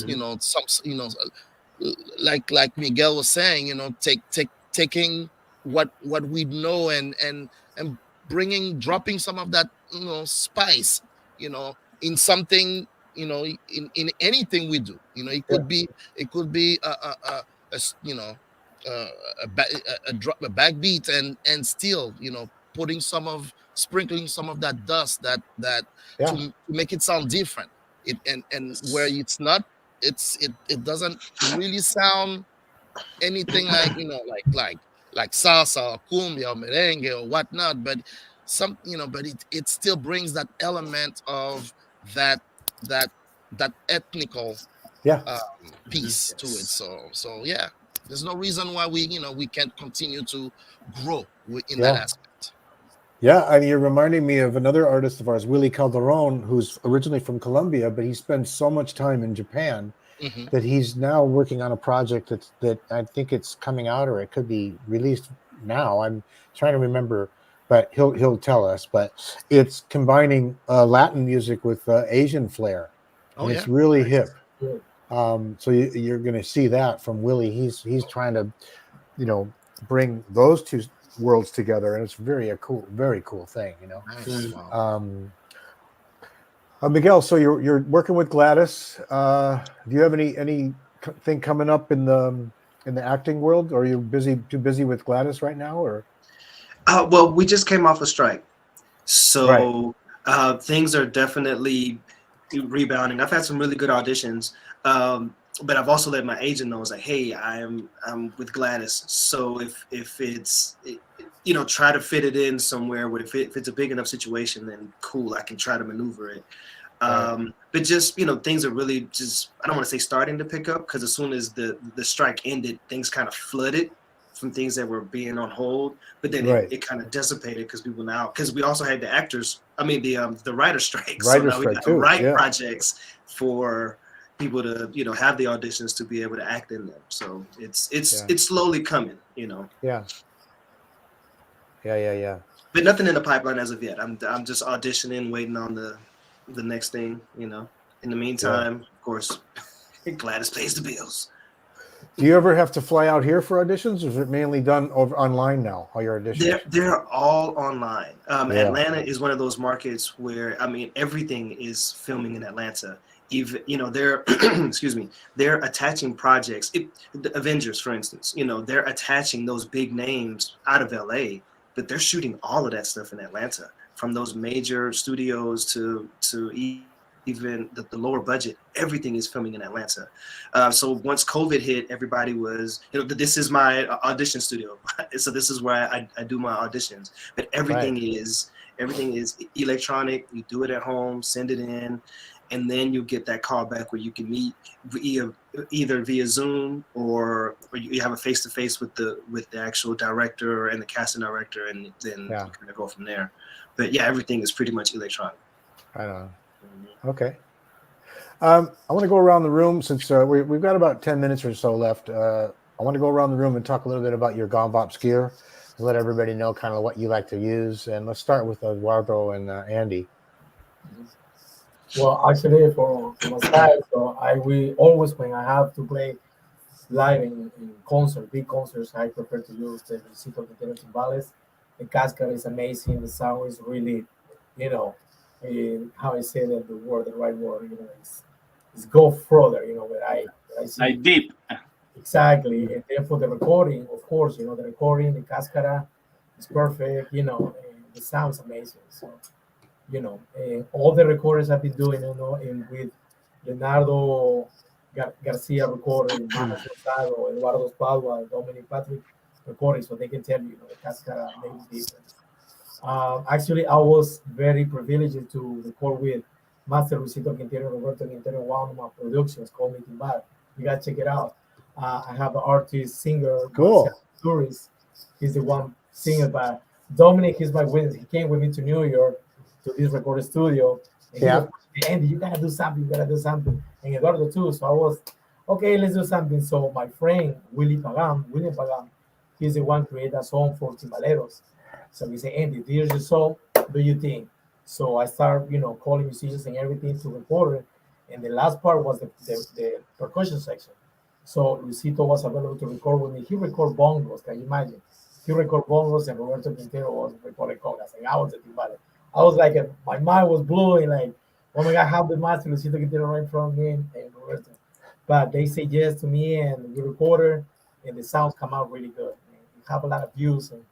Speaker 6: you know, some, you know, like Miguel was saying, you know, taking what we know and dropping some of that, you know, spice, you know, in something, you know, in anything we do. You know, it could be you know, uh, a backbeat and still, you know, sprinkling some of that dust that
Speaker 1: Yeah.
Speaker 6: to make it sound different. It and where it's not, it doesn't really sound anything like, you know, like salsa or cumbia or merengue or whatnot, but some, you know, but it still brings that element of that that ethnical
Speaker 1: Yeah.
Speaker 6: piece to it. So yeah, there's no reason why we, you know, we can't continue to grow in that
Speaker 1: Yeah.
Speaker 6: aspect.
Speaker 1: Yeah, and you're reminding me of another artist of ours, Willie Calderon, who's originally from Colombia, but he spent so much time in Japan
Speaker 6: Mm-hmm.
Speaker 1: that he's now working on a project that I think it's coming out, or it could be released now. I'm trying to remember, but he'll tell us. But it's combining Latin music with Asian flair,
Speaker 6: Oh
Speaker 1: and
Speaker 6: yeah,
Speaker 1: it's really
Speaker 4: Nice.
Speaker 1: hip.
Speaker 2: Good.
Speaker 1: So you're going to see that from Willie. He's trying to, you know, bring those two worlds together, and it's very cool thing, you know.
Speaker 6: nice. Wow.
Speaker 1: Miguel, so you're working with Gladys. Do you have anything coming up in the acting world, or are you too busy with Gladys right now, or?
Speaker 4: Well, we just came off a strike,
Speaker 1: Right.
Speaker 4: so things are definitely rebounding. I've had some really good auditions, but I've also let my agent know, like, hey, I'm with Gladys, so if it's you know, try to fit it in somewhere where if it's a big enough situation, then cool, I can try to maneuver it.
Speaker 1: Right.
Speaker 4: But just, you know, things are really just, I don't want to say starting to pick up, because as soon as the strike ended, things kind of flooded from things that were being on hold, but then
Speaker 1: Right.
Speaker 4: it kind of dissipated because people now, because we also had the actors, I mean the writer strike. So
Speaker 1: Writer's
Speaker 4: now we
Speaker 1: strike
Speaker 4: got to
Speaker 1: too,
Speaker 4: write
Speaker 1: yeah.
Speaker 4: projects for people to, you know, have the auditions to be able to act in them. So it's slowly coming, you know.
Speaker 1: Yeah.
Speaker 4: But nothing in the pipeline as of yet. I'm just auditioning, waiting on the next thing, you know. In the meantime, of course, Gladys pays the bills.
Speaker 1: Do you ever have to fly out here for auditions, or is it mainly done over online now? All your auditions?
Speaker 4: They're all online.
Speaker 1: Yeah.
Speaker 4: Atlanta is one of those markets where, I mean, everything is filming in Atlanta. Even, you know, they're excuse me, they're attaching projects. The Avengers, for instance, you know, they're attaching those big names out of LA, but they're shooting all of that stuff in Atlanta, from those major studios to even the lower budget. Everything is filming in Atlanta. So once COVID hit, everybody was, you know, this is my audition studio. So this is where I do my auditions. But everything is electronic. You do it at home, send it in, and then you get that call back where you can meet either via Zoom or you have a face-to-face with the actual director and the casting director, and then you kind of go from there. But yeah, everything is pretty much electronic.
Speaker 1: I don't know. Okay. I want to go around the room, since we've got about 10 minutes or so left. I want to go around the room and talk a little bit about your Gon Bops gear, and let everybody know kind of what you like to use. And let's start with Eduardo and Andy.
Speaker 2: Well, actually, for my side, so we always, when I have to play live in concert, big concerts, I prefer to use the Recito de Tenor Timbales. The cascade is amazing. The sound is really, you know, how I say that the right word, you know, is go further, you know, where I see.
Speaker 5: Like deep.
Speaker 2: Exactly. And then for the recording, of course, you know, the recording, the cascara is perfect, you know, and the sound's amazing. So, you know, all the recorders I've been doing, you know, and with Leonardo Garcia recording, Manos Rosado, Eduardo Padua, Dominique Patrick recording, so they can tell you, you know, the cascara makes difference. Actually, I was very privileged to record with Master Luisito Quintero, Roberto Quintero, one of my productions called Me Timbal. You gotta check it out. I have an artist, singer,
Speaker 1: Cool.
Speaker 2: Marcel Flores. He's the one singing, but Dominique is my witness. He came with me to New York to this recording studio. And
Speaker 1: Yeah.
Speaker 2: he was, Andy, you gotta do something, you gotta do something. And Eduardo too. So I was, okay, let's do something. So my friend, William Pagam, he's the one created a song for Timbaleros. So he said, Andy, here's the song, do you think? So I start, calling musicians and everything to record it. And the last part was the percussion section. So Luisito was available to record with me. He recorded bongos, can you imagine? He recorded bongos and Roberto Quintero was recording congas. And I was at Timbale. I was like, my mind was blowing, like, oh my God, how the master Luisito Quintero right in front of me and Roberto. But they say yes to me and we recorded, and the sounds come out really good. And we have a lot of views, and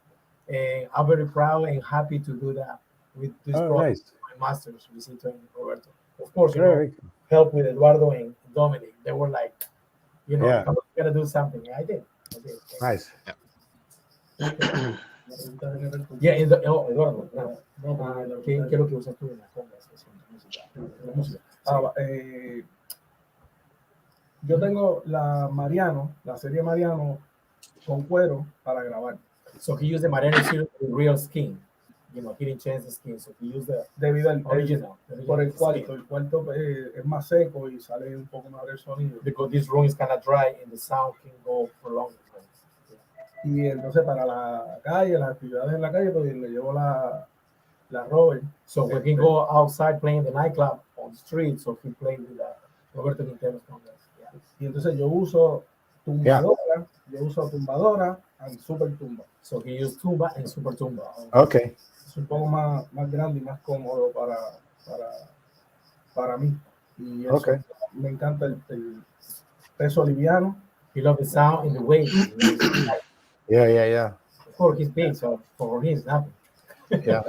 Speaker 2: I'm very proud and happy to do that with this project.
Speaker 1: Nice.
Speaker 2: My masters, Luisito and Roberto. Of course,
Speaker 1: Very
Speaker 2: help with Eduardo and Dominique. They were like,
Speaker 1: Yeah.
Speaker 2: you gotta do something. I did.
Speaker 1: nice.
Speaker 2: Yeah, Eduardo, ¿qué es lo que usas tú en las congas?
Speaker 7: La música. Yo tengo la serie Mariano con cuero para grabar.
Speaker 2: So he used the Mariano series with real skin. He didn't change the skin, so he used the
Speaker 7: Debido al
Speaker 2: original.
Speaker 7: por el
Speaker 2: skin.
Speaker 7: cuarto. El cuarto es más seco y sale un poco mejor el sonido.
Speaker 2: Because this room is kind of dry and the sound can go for longer.
Speaker 7: Y entonces para la calle, las actividades en la calle, pues le llevo la Robert.
Speaker 2: So we can go outside playing the nightclub on the street, so he played with Roberto Quintero's congas. Yeah.
Speaker 7: Y entonces yo uso tumbadora and super tumba.
Speaker 2: So he used tumba and super tumba.
Speaker 1: Okay.
Speaker 7: Es un poco más grande y más cómodo para mí. Y eso,
Speaker 1: Okay.
Speaker 7: me encanta el peso liviano.
Speaker 2: He loved the sound and the weight.
Speaker 1: Yeah.
Speaker 2: Of course, he's big, so for him, it's nothing.
Speaker 1: Yeah.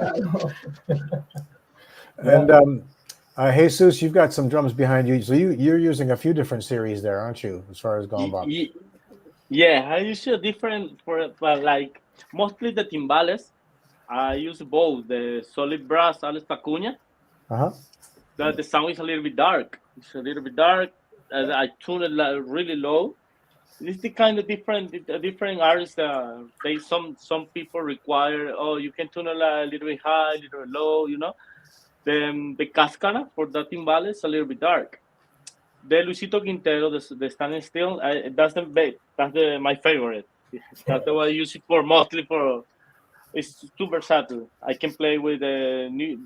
Speaker 1: And Jesus, you've got some drums behind you. So you're using a few different series there, aren't you? As far as Gon Bops.
Speaker 5: Yeah, I use a different but like mostly the timbales. I use both the solid brass Alex Pacuña.
Speaker 1: Uh-huh.
Speaker 5: The sound is a little bit dark. It's a little bit dark. I tune it really low. It's the kind of different artists. Some people require. Oh, you can tune it a little bit high, a little bit low. The cascara for the timbales is a little bit dark. The Luisito Quintero, the standing still, that's my favorite. That's the one I use it for mostly for. It's too versatile. I can play with the new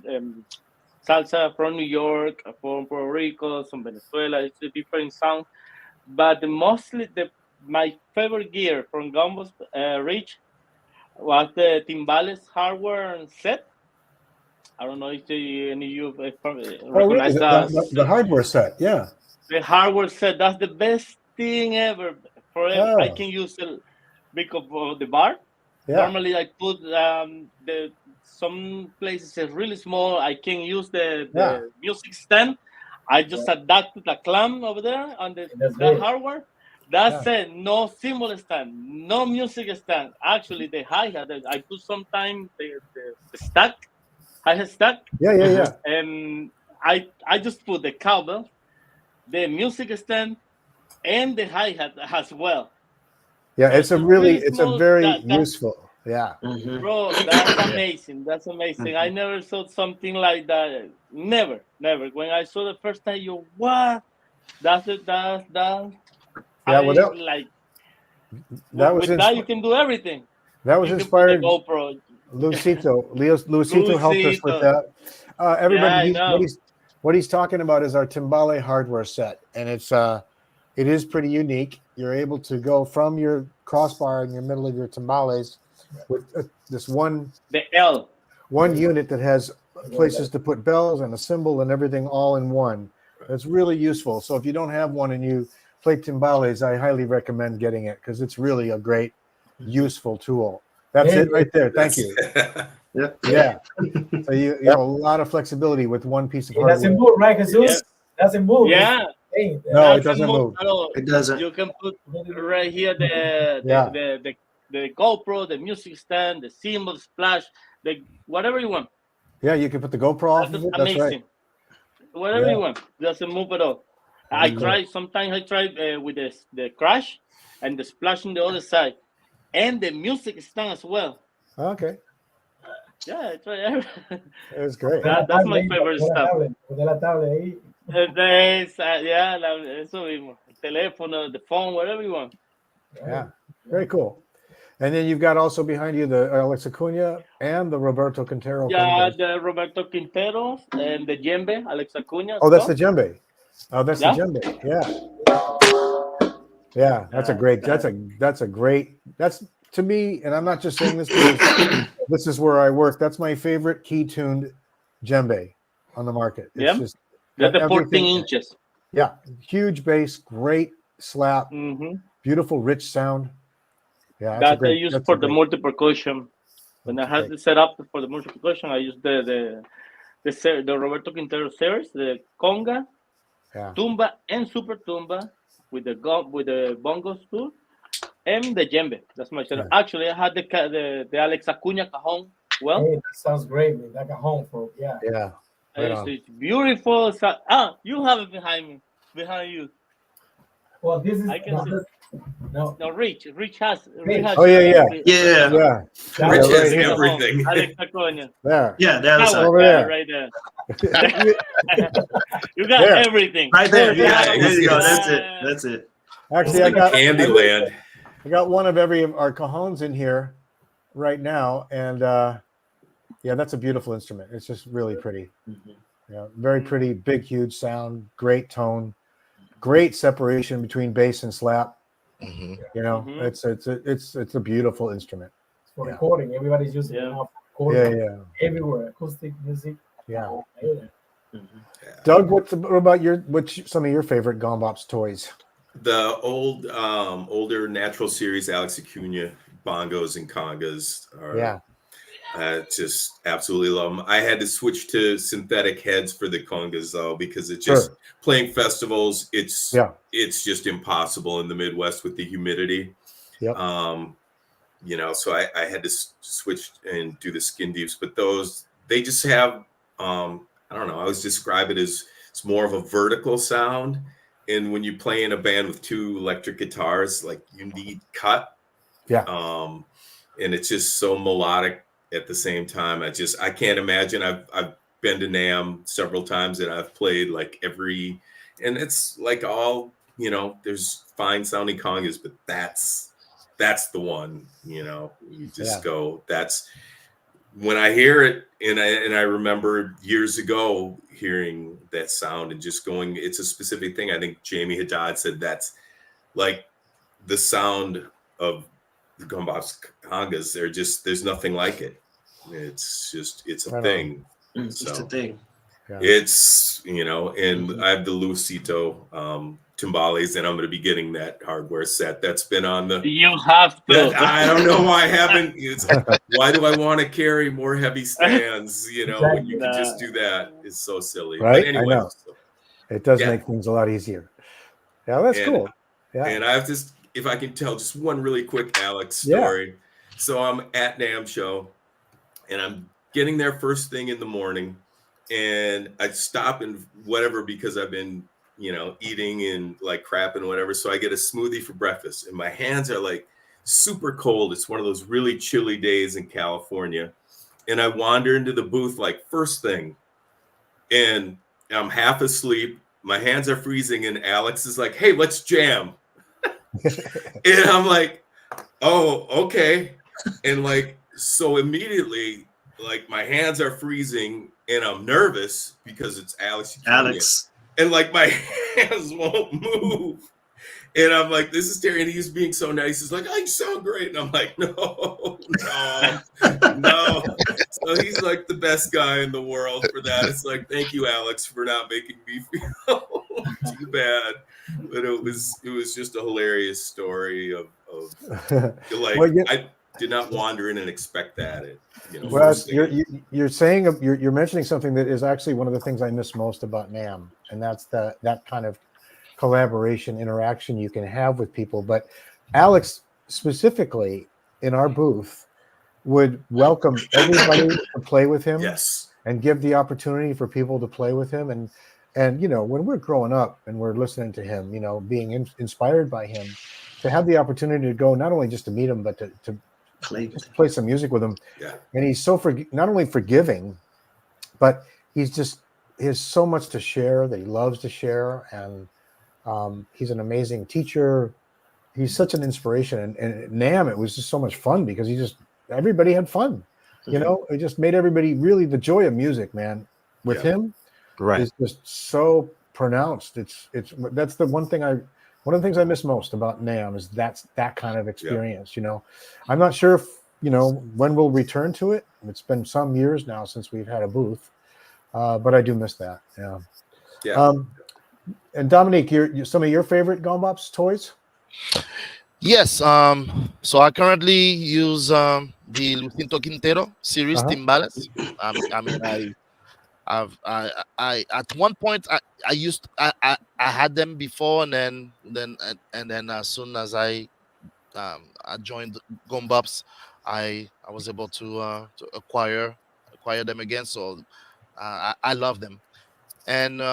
Speaker 5: salsa from New York, from Puerto Rico, from Venezuela. It's a different sound, but mostly my favorite gear from Gon Bops Rich was the timbales hardware set. I don't know if any of you recognize that.
Speaker 1: The hardware set, yeah.
Speaker 5: The hardware set, that's the best thing ever.
Speaker 1: Oh.
Speaker 5: I can use it because of the bar.
Speaker 1: Yeah.
Speaker 5: Normally, I put some places is really small. I can use the music stand. I just adapt the clamp over there on the hardware. That's it. No cymbal stand, no music stand. Actually, the hi-hat, I put sometimes the stack, hi-hat stack.
Speaker 1: Yeah.
Speaker 5: And I just put the cowbell, the music stand, and the hi-hat as well.
Speaker 1: Yeah, it's a very useful. Yeah.
Speaker 5: Bro, that's amazing. That's amazing. I never saw something like that. Never. When I saw the first time, what? That's it.
Speaker 1: Yeah,
Speaker 5: with that you can do everything.
Speaker 1: That was inspired.
Speaker 5: GoPro.
Speaker 1: Luisito helped us with that. Everybody, what he's talking about is our timbale hardware set, and it is pretty unique. You're able to go from your crossbar in your middle of your timbales with this one unit that has places to put bells and a cymbal and everything all in one. It's really useful. So if you don't have one and you play timbales, I highly recommend getting it because it's really a great, useful tool. That's it right there. Thank you. Yeah. So you have a lot of flexibility with one piece of hardware.
Speaker 2: It doesn't move, right, Jesus? Doesn't move.
Speaker 5: Yeah.
Speaker 1: No, it doesn't move.
Speaker 4: It doesn't.
Speaker 5: You can put right here the GoPro, the music stand, the cymbal splash, whatever you want.
Speaker 1: Yeah, you can put the GoPro off of it. That's right.
Speaker 5: whatever
Speaker 1: Yeah.
Speaker 5: you want. Doesn't move at all. I try. Sometimes I try with the crash and the splash on the other side, and the music is done as well.
Speaker 1: Okay,
Speaker 5: Yeah, I try.
Speaker 1: that's great.
Speaker 5: That's my favorite stuff.
Speaker 2: Poner la tablet ahí.
Speaker 5: Yeah, eso mismo. El teléfono, the phone, whatever you want.
Speaker 1: Yeah, very cool. And then you've got also behind you the Alex Acuna and the Roberto Quintero.
Speaker 5: Yeah,
Speaker 1: congas.
Speaker 5: the Roberto Quintero and the djembe, Alex Acuna.
Speaker 1: Oh, that's the djembe. Oh, that's
Speaker 5: Yeah.
Speaker 1: the djembe. Yeah, that's a great. That's to me, and I'm not just saying this because this is where I work. That's my favorite key-tuned djembe on the market. It's
Speaker 5: Yeah.
Speaker 1: just
Speaker 5: That's the 14
Speaker 1: everything-
Speaker 5: inches.
Speaker 1: Yeah, huge bass, great slap,
Speaker 5: Mm-hmm.
Speaker 1: beautiful, rich sound. Yeah,
Speaker 5: That I use for the multi percussion. When I had
Speaker 1: great.
Speaker 5: the setup for the multi percussion, I use the Roberto Quintero series, the conga,
Speaker 1: Yeah.
Speaker 5: tumba, and super tumba with the bongos too, and the djembe. That's my setup.
Speaker 1: Yeah.
Speaker 5: Actually, I had the Alex Acuna cajon. Well,
Speaker 2: Hey, that sounds great, man. Like a home for
Speaker 1: Yeah. Right on.
Speaker 5: it's beautiful. You have it behind you.
Speaker 2: Well, this is
Speaker 5: I can see.
Speaker 2: no.
Speaker 5: No, Rich has.
Speaker 1: Oh, yeah.
Speaker 4: Yeah.
Speaker 1: Yeah.
Speaker 3: Rich
Speaker 1: Yeah,
Speaker 3: has
Speaker 1: right here.
Speaker 3: everything.
Speaker 5: Alex Acuna.
Speaker 1: There.
Speaker 4: Yeah, that's
Speaker 5: That
Speaker 1: over
Speaker 5: one
Speaker 1: there.
Speaker 5: right there. You got
Speaker 1: There.
Speaker 5: everything.
Speaker 4: right there. Yeah,
Speaker 3: Yeah,
Speaker 4: there you go.
Speaker 5: yeah.
Speaker 4: That's it.
Speaker 1: Actually, I got
Speaker 3: Candyland.
Speaker 1: I got one of every of our cajones in here right now, and yeah, that's a beautiful instrument. It's just really pretty. Yeah, very pretty, big, huge sound, great tone, great separation between bass and slap.
Speaker 6: Mhm.
Speaker 1: You know,
Speaker 5: Mhm.
Speaker 1: it's a beautiful instrument.
Speaker 2: For
Speaker 1: Yeah.
Speaker 2: recording. Everybody's using it
Speaker 5: Yeah.
Speaker 2: now for
Speaker 1: Yeah,
Speaker 2: recording.
Speaker 1: yeah,
Speaker 2: Everywhere. Acoustic music.
Speaker 1: yeah.
Speaker 2: Yeah.
Speaker 1: Doug, what about what's some of your favorite Gon Bops toys?
Speaker 3: The older Natural Series Alex Acuna bongos and congas are
Speaker 1: Yeah,
Speaker 3: just absolutely love them. I had to switch to synthetic heads for the congas though, because it just
Speaker 1: Sure.
Speaker 3: playing festivals, it's
Speaker 1: Yeah.
Speaker 3: just impossible in the Midwest with the humidity.
Speaker 1: Yep.
Speaker 3: So I had to switch and do the skin deeps, but those, they just have, I don't know, I always describe it as it's more of a vertical sound. And when you play in a band with two electric guitars, like you need cut.
Speaker 1: Yeah.
Speaker 3: And it's just so melodic at the same time. I can't imagine. I've been to NAMM several times and I've played like and it's like all, there's fine sounding congas, but that's the one, you just go, that's when I hear it. And I remember years ago hearing that sound and just going, it's a specific thing. I think Jamie Haddad said that's like the sound of the Gon Bops congas. There's nothing like it. It's a
Speaker 1: Right on.
Speaker 3: thing.
Speaker 4: It's just a thing.
Speaker 1: Yeah.
Speaker 3: It's, and I have the Lucito timbales, and I'm going to be getting that hardware set. That's been on the.
Speaker 5: You have to.
Speaker 3: I don't know why I haven't. Why do I want to carry more heavy stands? When you can just do that. It's so silly.
Speaker 1: Right?
Speaker 3: But anyway,
Speaker 1: I know. It does
Speaker 3: Yeah.
Speaker 1: make things a lot easier. Yeah, that's cool. Yeah.
Speaker 3: And I have this, if I can tell just one really quick Alex story. So I'm at NAMM show, and I'm getting there first thing in the morning, and I stop and whatever because I've been, eating and like crap and whatever. So I get a smoothie for breakfast, and my hands are like super cold. It's one of those really chilly days in California, and I wander into the booth like first thing, and I'm half asleep. My hands are freezing, and Alex is like, "Hey, let's jam." And I'm like, "Oh, okay." And like, so immediately, like my hands are freezing and I'm nervous because it's Alex. And like my hands won't move. And I'm like, this is Terry. And he's being so nice. He's like, oh, you sound great. And I'm like, no. So he's like the best guy in the world for that. It's like, thank you, Alex, for not making me feel too bad. But it was just a hilarious story of like,
Speaker 1: Well,
Speaker 3: I did not wander in and expect that.
Speaker 1: Well, you're saying you're mentioning something that is actually one of the things I miss most about NAMM, and that's that kind of collaboration interaction you can have with people. But Alex specifically in our booth would welcome everybody to play with him.
Speaker 3: Yes.
Speaker 1: And give the opportunity for people to play with him. And And when we're growing up and we're listening to him, being inspired by him, to have the opportunity to go not only just to meet him, but to just play some music with him.
Speaker 3: Yeah.
Speaker 1: And he's so not only forgiving, but he has so much to share that he loves to share. And he's an amazing teacher. He's such an inspiration. And at NAMM, it was just so much fun because everybody had fun. It just made everybody really, the joy of music, man, with him.
Speaker 8: Right.
Speaker 1: Is just so pronounced. That's the one of the things I miss most about NAMM is that kind of experience. I'm not sure if when we'll return to it. It's been some years now since we've had a booth, but I do miss that. Yeah.
Speaker 3: Yeah.
Speaker 1: And Dominique, some of your favorite Gon Bops toys?
Speaker 6: Yes. So I currently use the Lucinto Quintero series timbales. I at one point I had them before, and then as soon as I joined Gon Bops, I was able to acquire them again. So I love them. And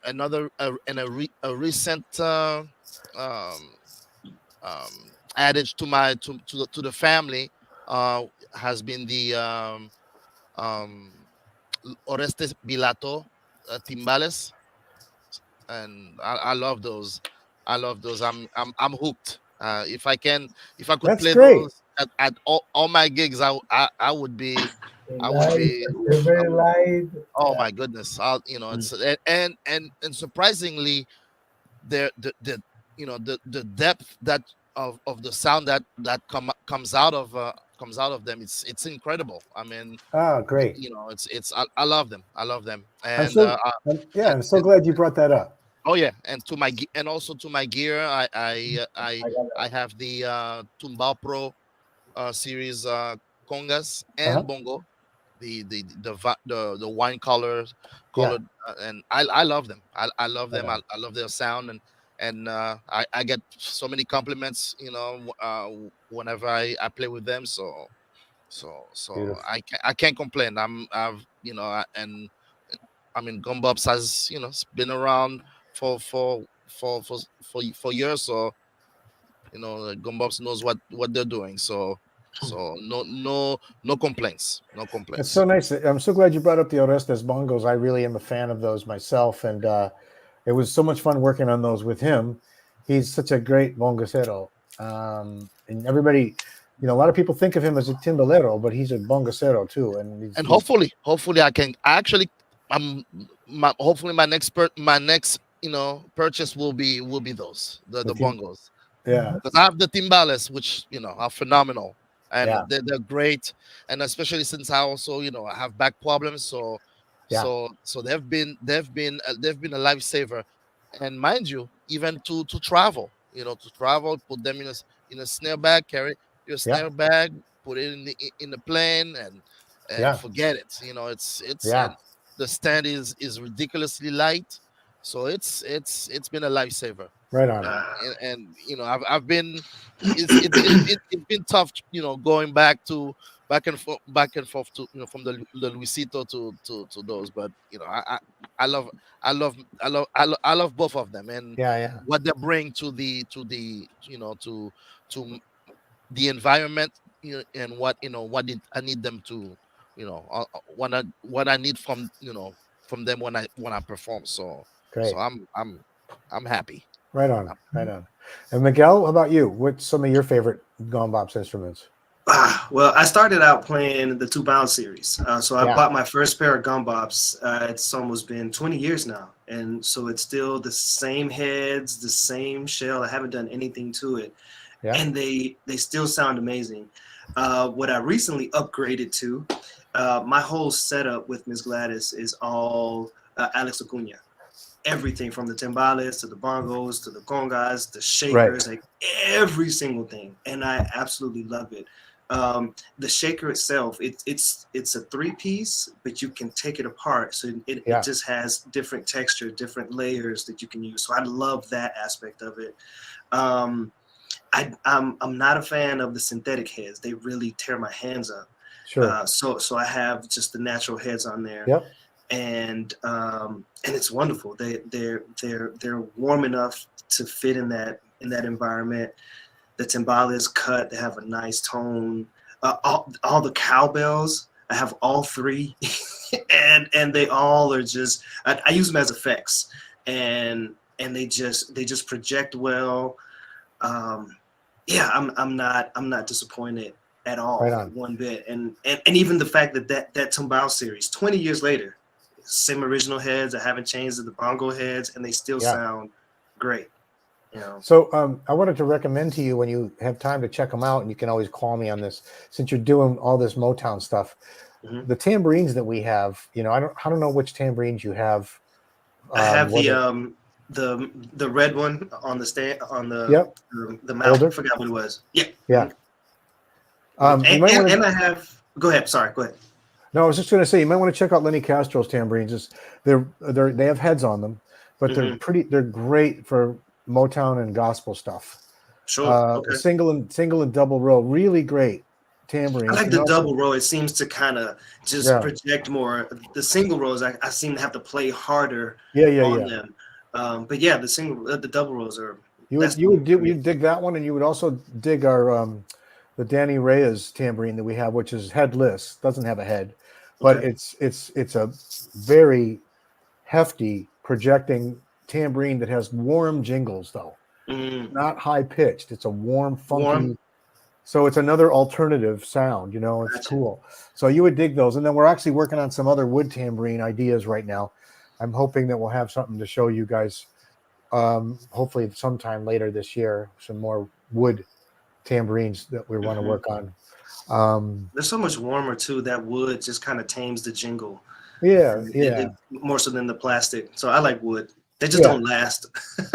Speaker 6: another a recent adage to the family has been the Orestes Bilato timbales, and I love those. I'm hooked. If I could
Speaker 1: That's
Speaker 6: play
Speaker 1: great.
Speaker 6: those at all my gigs, I would be.
Speaker 2: Very light.
Speaker 6: Oh my goodness! It's and surprisingly, the depth of the sound that comes out of them. It's incredible. I mean,
Speaker 1: great.
Speaker 6: I love them. I love them. And
Speaker 1: I'm so glad you brought that up.
Speaker 6: oh yeah, and also to my gear, I have the Tumbao Pro series congas and bongo, the wine colored, and I love them. I love them. I love their sound, and I get so many compliments, whenever I play with them. So
Speaker 1: Beautiful.
Speaker 6: I can't complain. And I mean, Gon Bops has been around for years, so Gon Bops knows what they're doing. So no complaints.
Speaker 1: It's so nice. I'm so glad you brought up the Orestes bongos. I really am a fan of those myself, and it was so much fun working on those with him. He's such a great bongocero, and everybody, a lot of people think of him as a timbalero, but he's a bongocero too. And
Speaker 6: hopefully I can actually, hopefully my next purchase will be those the bongos.
Speaker 1: Yeah,
Speaker 6: because I have the timbales, which are phenomenal, and they're great, and especially since I also I have back problems, so they've been a lifesaver, and mind you, even to travel, put them in a snare bag, carry your snare bag, put it in the plane, and forget it. And the stand is ridiculously light, so it's been a lifesaver.
Speaker 1: Right on.
Speaker 6: And I've been it's been tough, going back and forth to from the Luisito to those, but I love both of them, and what they bring to the to the environment, and what I need them to what I need from them when I perform. So
Speaker 1: great.
Speaker 6: So I'm happy.
Speaker 1: Right on. And Miguel, how about you? What's some of your favorite Gon Bops instruments?
Speaker 4: Well, I started out playing the 2-pound series. So I bought my first pair of Gon Bops. It's almost been 20 years now. And so it's still the same heads, the same shell. I haven't done anything to it. Yeah. And they still sound amazing. What I recently upgraded to, my whole setup with Miss Gladys is all Alex Acuna. Everything from the timbales to the bongos to the congas, the shakers, like every single thing, and I absolutely love it. The shaker itself, it's a 3-piece, but you can take it apart, so it just has different texture, different layers that you can use. So I love that aspect of it. I'm not a fan of the synthetic heads; they really tear my hands up.
Speaker 1: Sure.
Speaker 4: So I have just the natural heads on there.
Speaker 1: Yep.
Speaker 4: and it's wonderful. They're warm enough to fit in that environment. The timbale is cut. They have a nice tone. All the cowbells, I have all three, and they all are just. I use them as effects, and they just project well. Yeah, I'm not disappointed at all,
Speaker 1: Right on.
Speaker 4: one bit. And even the fact that timbale series, 20 years later, same original heads. I haven't changed the bongo heads, and they still sound great. You know.
Speaker 1: So I wanted to recommend to you, when you have time to check them out, and you can always call me on this, since you're doing all this Motown stuff, the tambourines that we have, you know, I don't know which tambourines you have.
Speaker 4: I have the red one on the stand on the the mount.
Speaker 1: Older?
Speaker 4: I forgot what it was. Yeah.
Speaker 1: Yeah.
Speaker 4: And I have. Go ahead. Sorry. Go ahead.
Speaker 1: No, I was just going to say, you might want to check out Lenny Castro's tambourines. They have heads on them, but they're great for Motown and gospel stuff.
Speaker 4: Sure. Okay.
Speaker 1: Single and double row, really great tambourines.
Speaker 4: I like the double row. It seems to kind of just project more. The single rows, I seem to have to play harder on them. But yeah, the double rows are. You would
Speaker 1: dig that one, and you would also dig our the Danny Reyes tambourine that we have, which is headless, doesn't have a head, but it's a very hefty projecting tambourine that has warm jingles, though, not high pitched. It's a warm, funky. So it's another alternative sound, you know. It's cool. So you would dig those, and then we're actually working on some other wood tambourine ideas right now. I'm hoping that we'll have something to show you guys, hopefully sometime later this year. Some more wood tambourines that we want to work on.
Speaker 4: They're so much warmer too. That wood just kind of tames the jingle.
Speaker 1: Yeah,
Speaker 4: more so than the plastic. So I like wood. They just don't last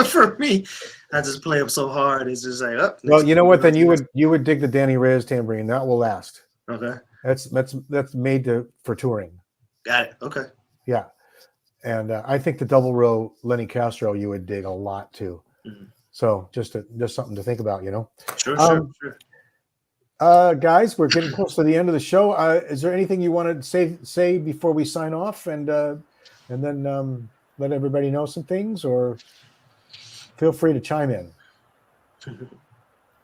Speaker 4: for me. I just play them so hard. It's just like, oh.
Speaker 1: Well, you know what? Then you would dig the Danny Reyes tambourine. That will last.
Speaker 4: Okay.
Speaker 1: That's made for touring.
Speaker 4: Got it. Okay.
Speaker 1: Yeah, and I think the double row Lenny Castro you would dig a lot too. So just something to think about, you know.
Speaker 4: Sure.
Speaker 1: Guys, we're getting close to the end of the show. Is there anything you want to say before we sign off, and then let everybody know some things, or feel free to chime in?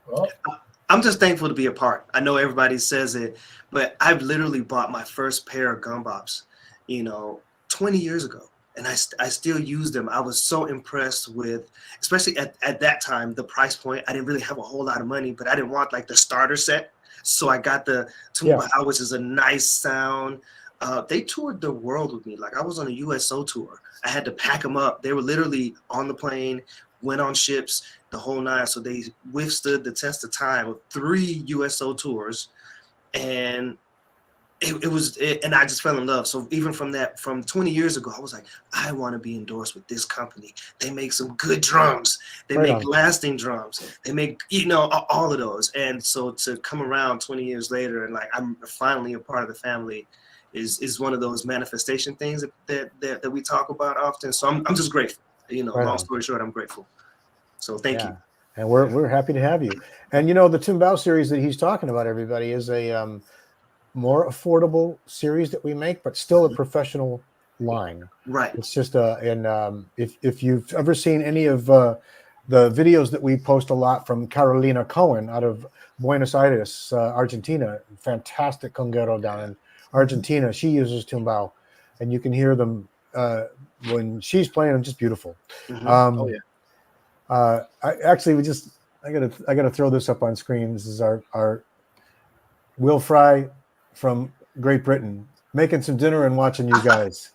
Speaker 2: Well,
Speaker 4: I'm just thankful to be a part. I know everybody says it, but I've literally bought my first pair of Gon Bops, 20 years ago. And I still use them. I was so impressed with, especially at that time, the price point. I didn't really have a whole lot of money, but I didn't want like the starter set. So I got the tuba, which is a nice sound. They toured the world with me. Like I was on a USO tour. I had to pack them up. They were literally on the plane, went on ships, the whole nine. So they withstood the test of time of 3 USO tours. And and I just fell in love. So even from 20 years ago, I was like, I want to be endorsed with this company. They make some good drums. They make lasting drums. They make, all of those. And so to come around 20 years later and like, I'm finally a part of the family is one of those manifestation things that we talk about often. So I'm just grateful. Long story short, I'm grateful. So thank you.
Speaker 1: And we're happy to have you. And the Timbao series that he's talking about, everybody, is a more affordable series that we make, but still a professional line.
Speaker 4: Right.
Speaker 1: It's just if you've ever seen any of the videos that we post a lot from Carolina Cohen out of Buenos Aires, Argentina, fantastic conguero down in Argentina. She uses tumbao, and you can hear them when she's playing them, just beautiful. I gotta throw this up on screen. This is our Will Fry from Great Britain, making some dinner and watching you guys.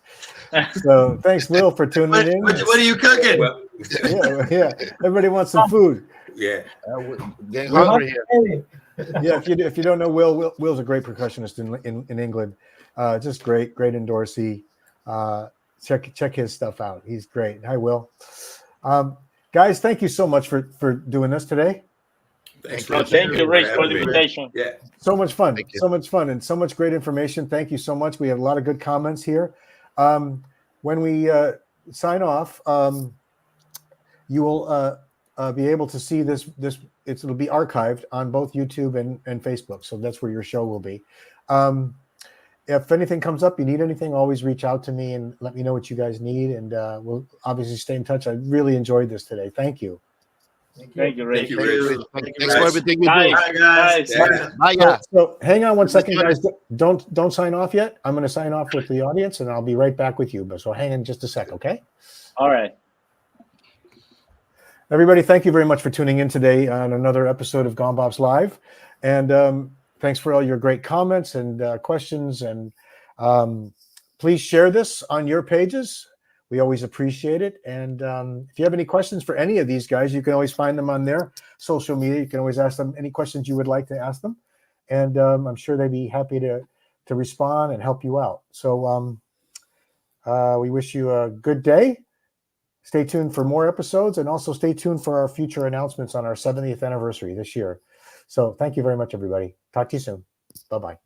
Speaker 1: So thanks, Will, for tuning in.
Speaker 4: What are you cooking?
Speaker 1: Yeah. Everybody wants some food.
Speaker 3: Yeah.
Speaker 6: Getting hungry here.
Speaker 1: Yeah, if you don't know Will's a great percussionist in England. Just great endorsee. Check his stuff out. He's great. Hi, Will. Guys, thank you so much for doing this today.
Speaker 3: Thank
Speaker 5: you, Rich, for the invitation.
Speaker 3: Yeah.
Speaker 1: So much fun. So much fun and so much great information. Thank you so much. We have a lot of good comments here. When we sign off, you will be able to see this. It'll be archived on both YouTube and Facebook. So that's where your show will be. if anything comes up, you need anything, always reach out to me and let me know what you guys need. And we'll obviously stay in touch. I really enjoyed this today. Thank you.
Speaker 5: Thank you, Rick.
Speaker 3: Thank you, Rich.
Speaker 6: Thanks for everything you do.
Speaker 5: Guys,
Speaker 4: All right, guys.
Speaker 5: guys.
Speaker 6: Bye,
Speaker 1: So,
Speaker 6: guys.
Speaker 1: so hang on one second, guys. Don't sign off yet. I'm going to sign off with the audience, and I'll be right back with you. But so hang on just a sec, okay?
Speaker 5: All right.
Speaker 1: Everybody, thank you very much for tuning in today on another episode of Gon Bops Live. And thanks for all your great comments and questions. And please share this on your pages. We always appreciate it. And if you have any questions for any of these guys, you can always find them on their social media. You can always ask them any questions you would like to ask them. And I'm sure they'd be happy to respond and help you out. So we wish you a good day. Stay tuned for more episodes, and also stay tuned for our future announcements on our 70th anniversary this year. So thank you very much, everybody. Talk to you soon. Bye-bye.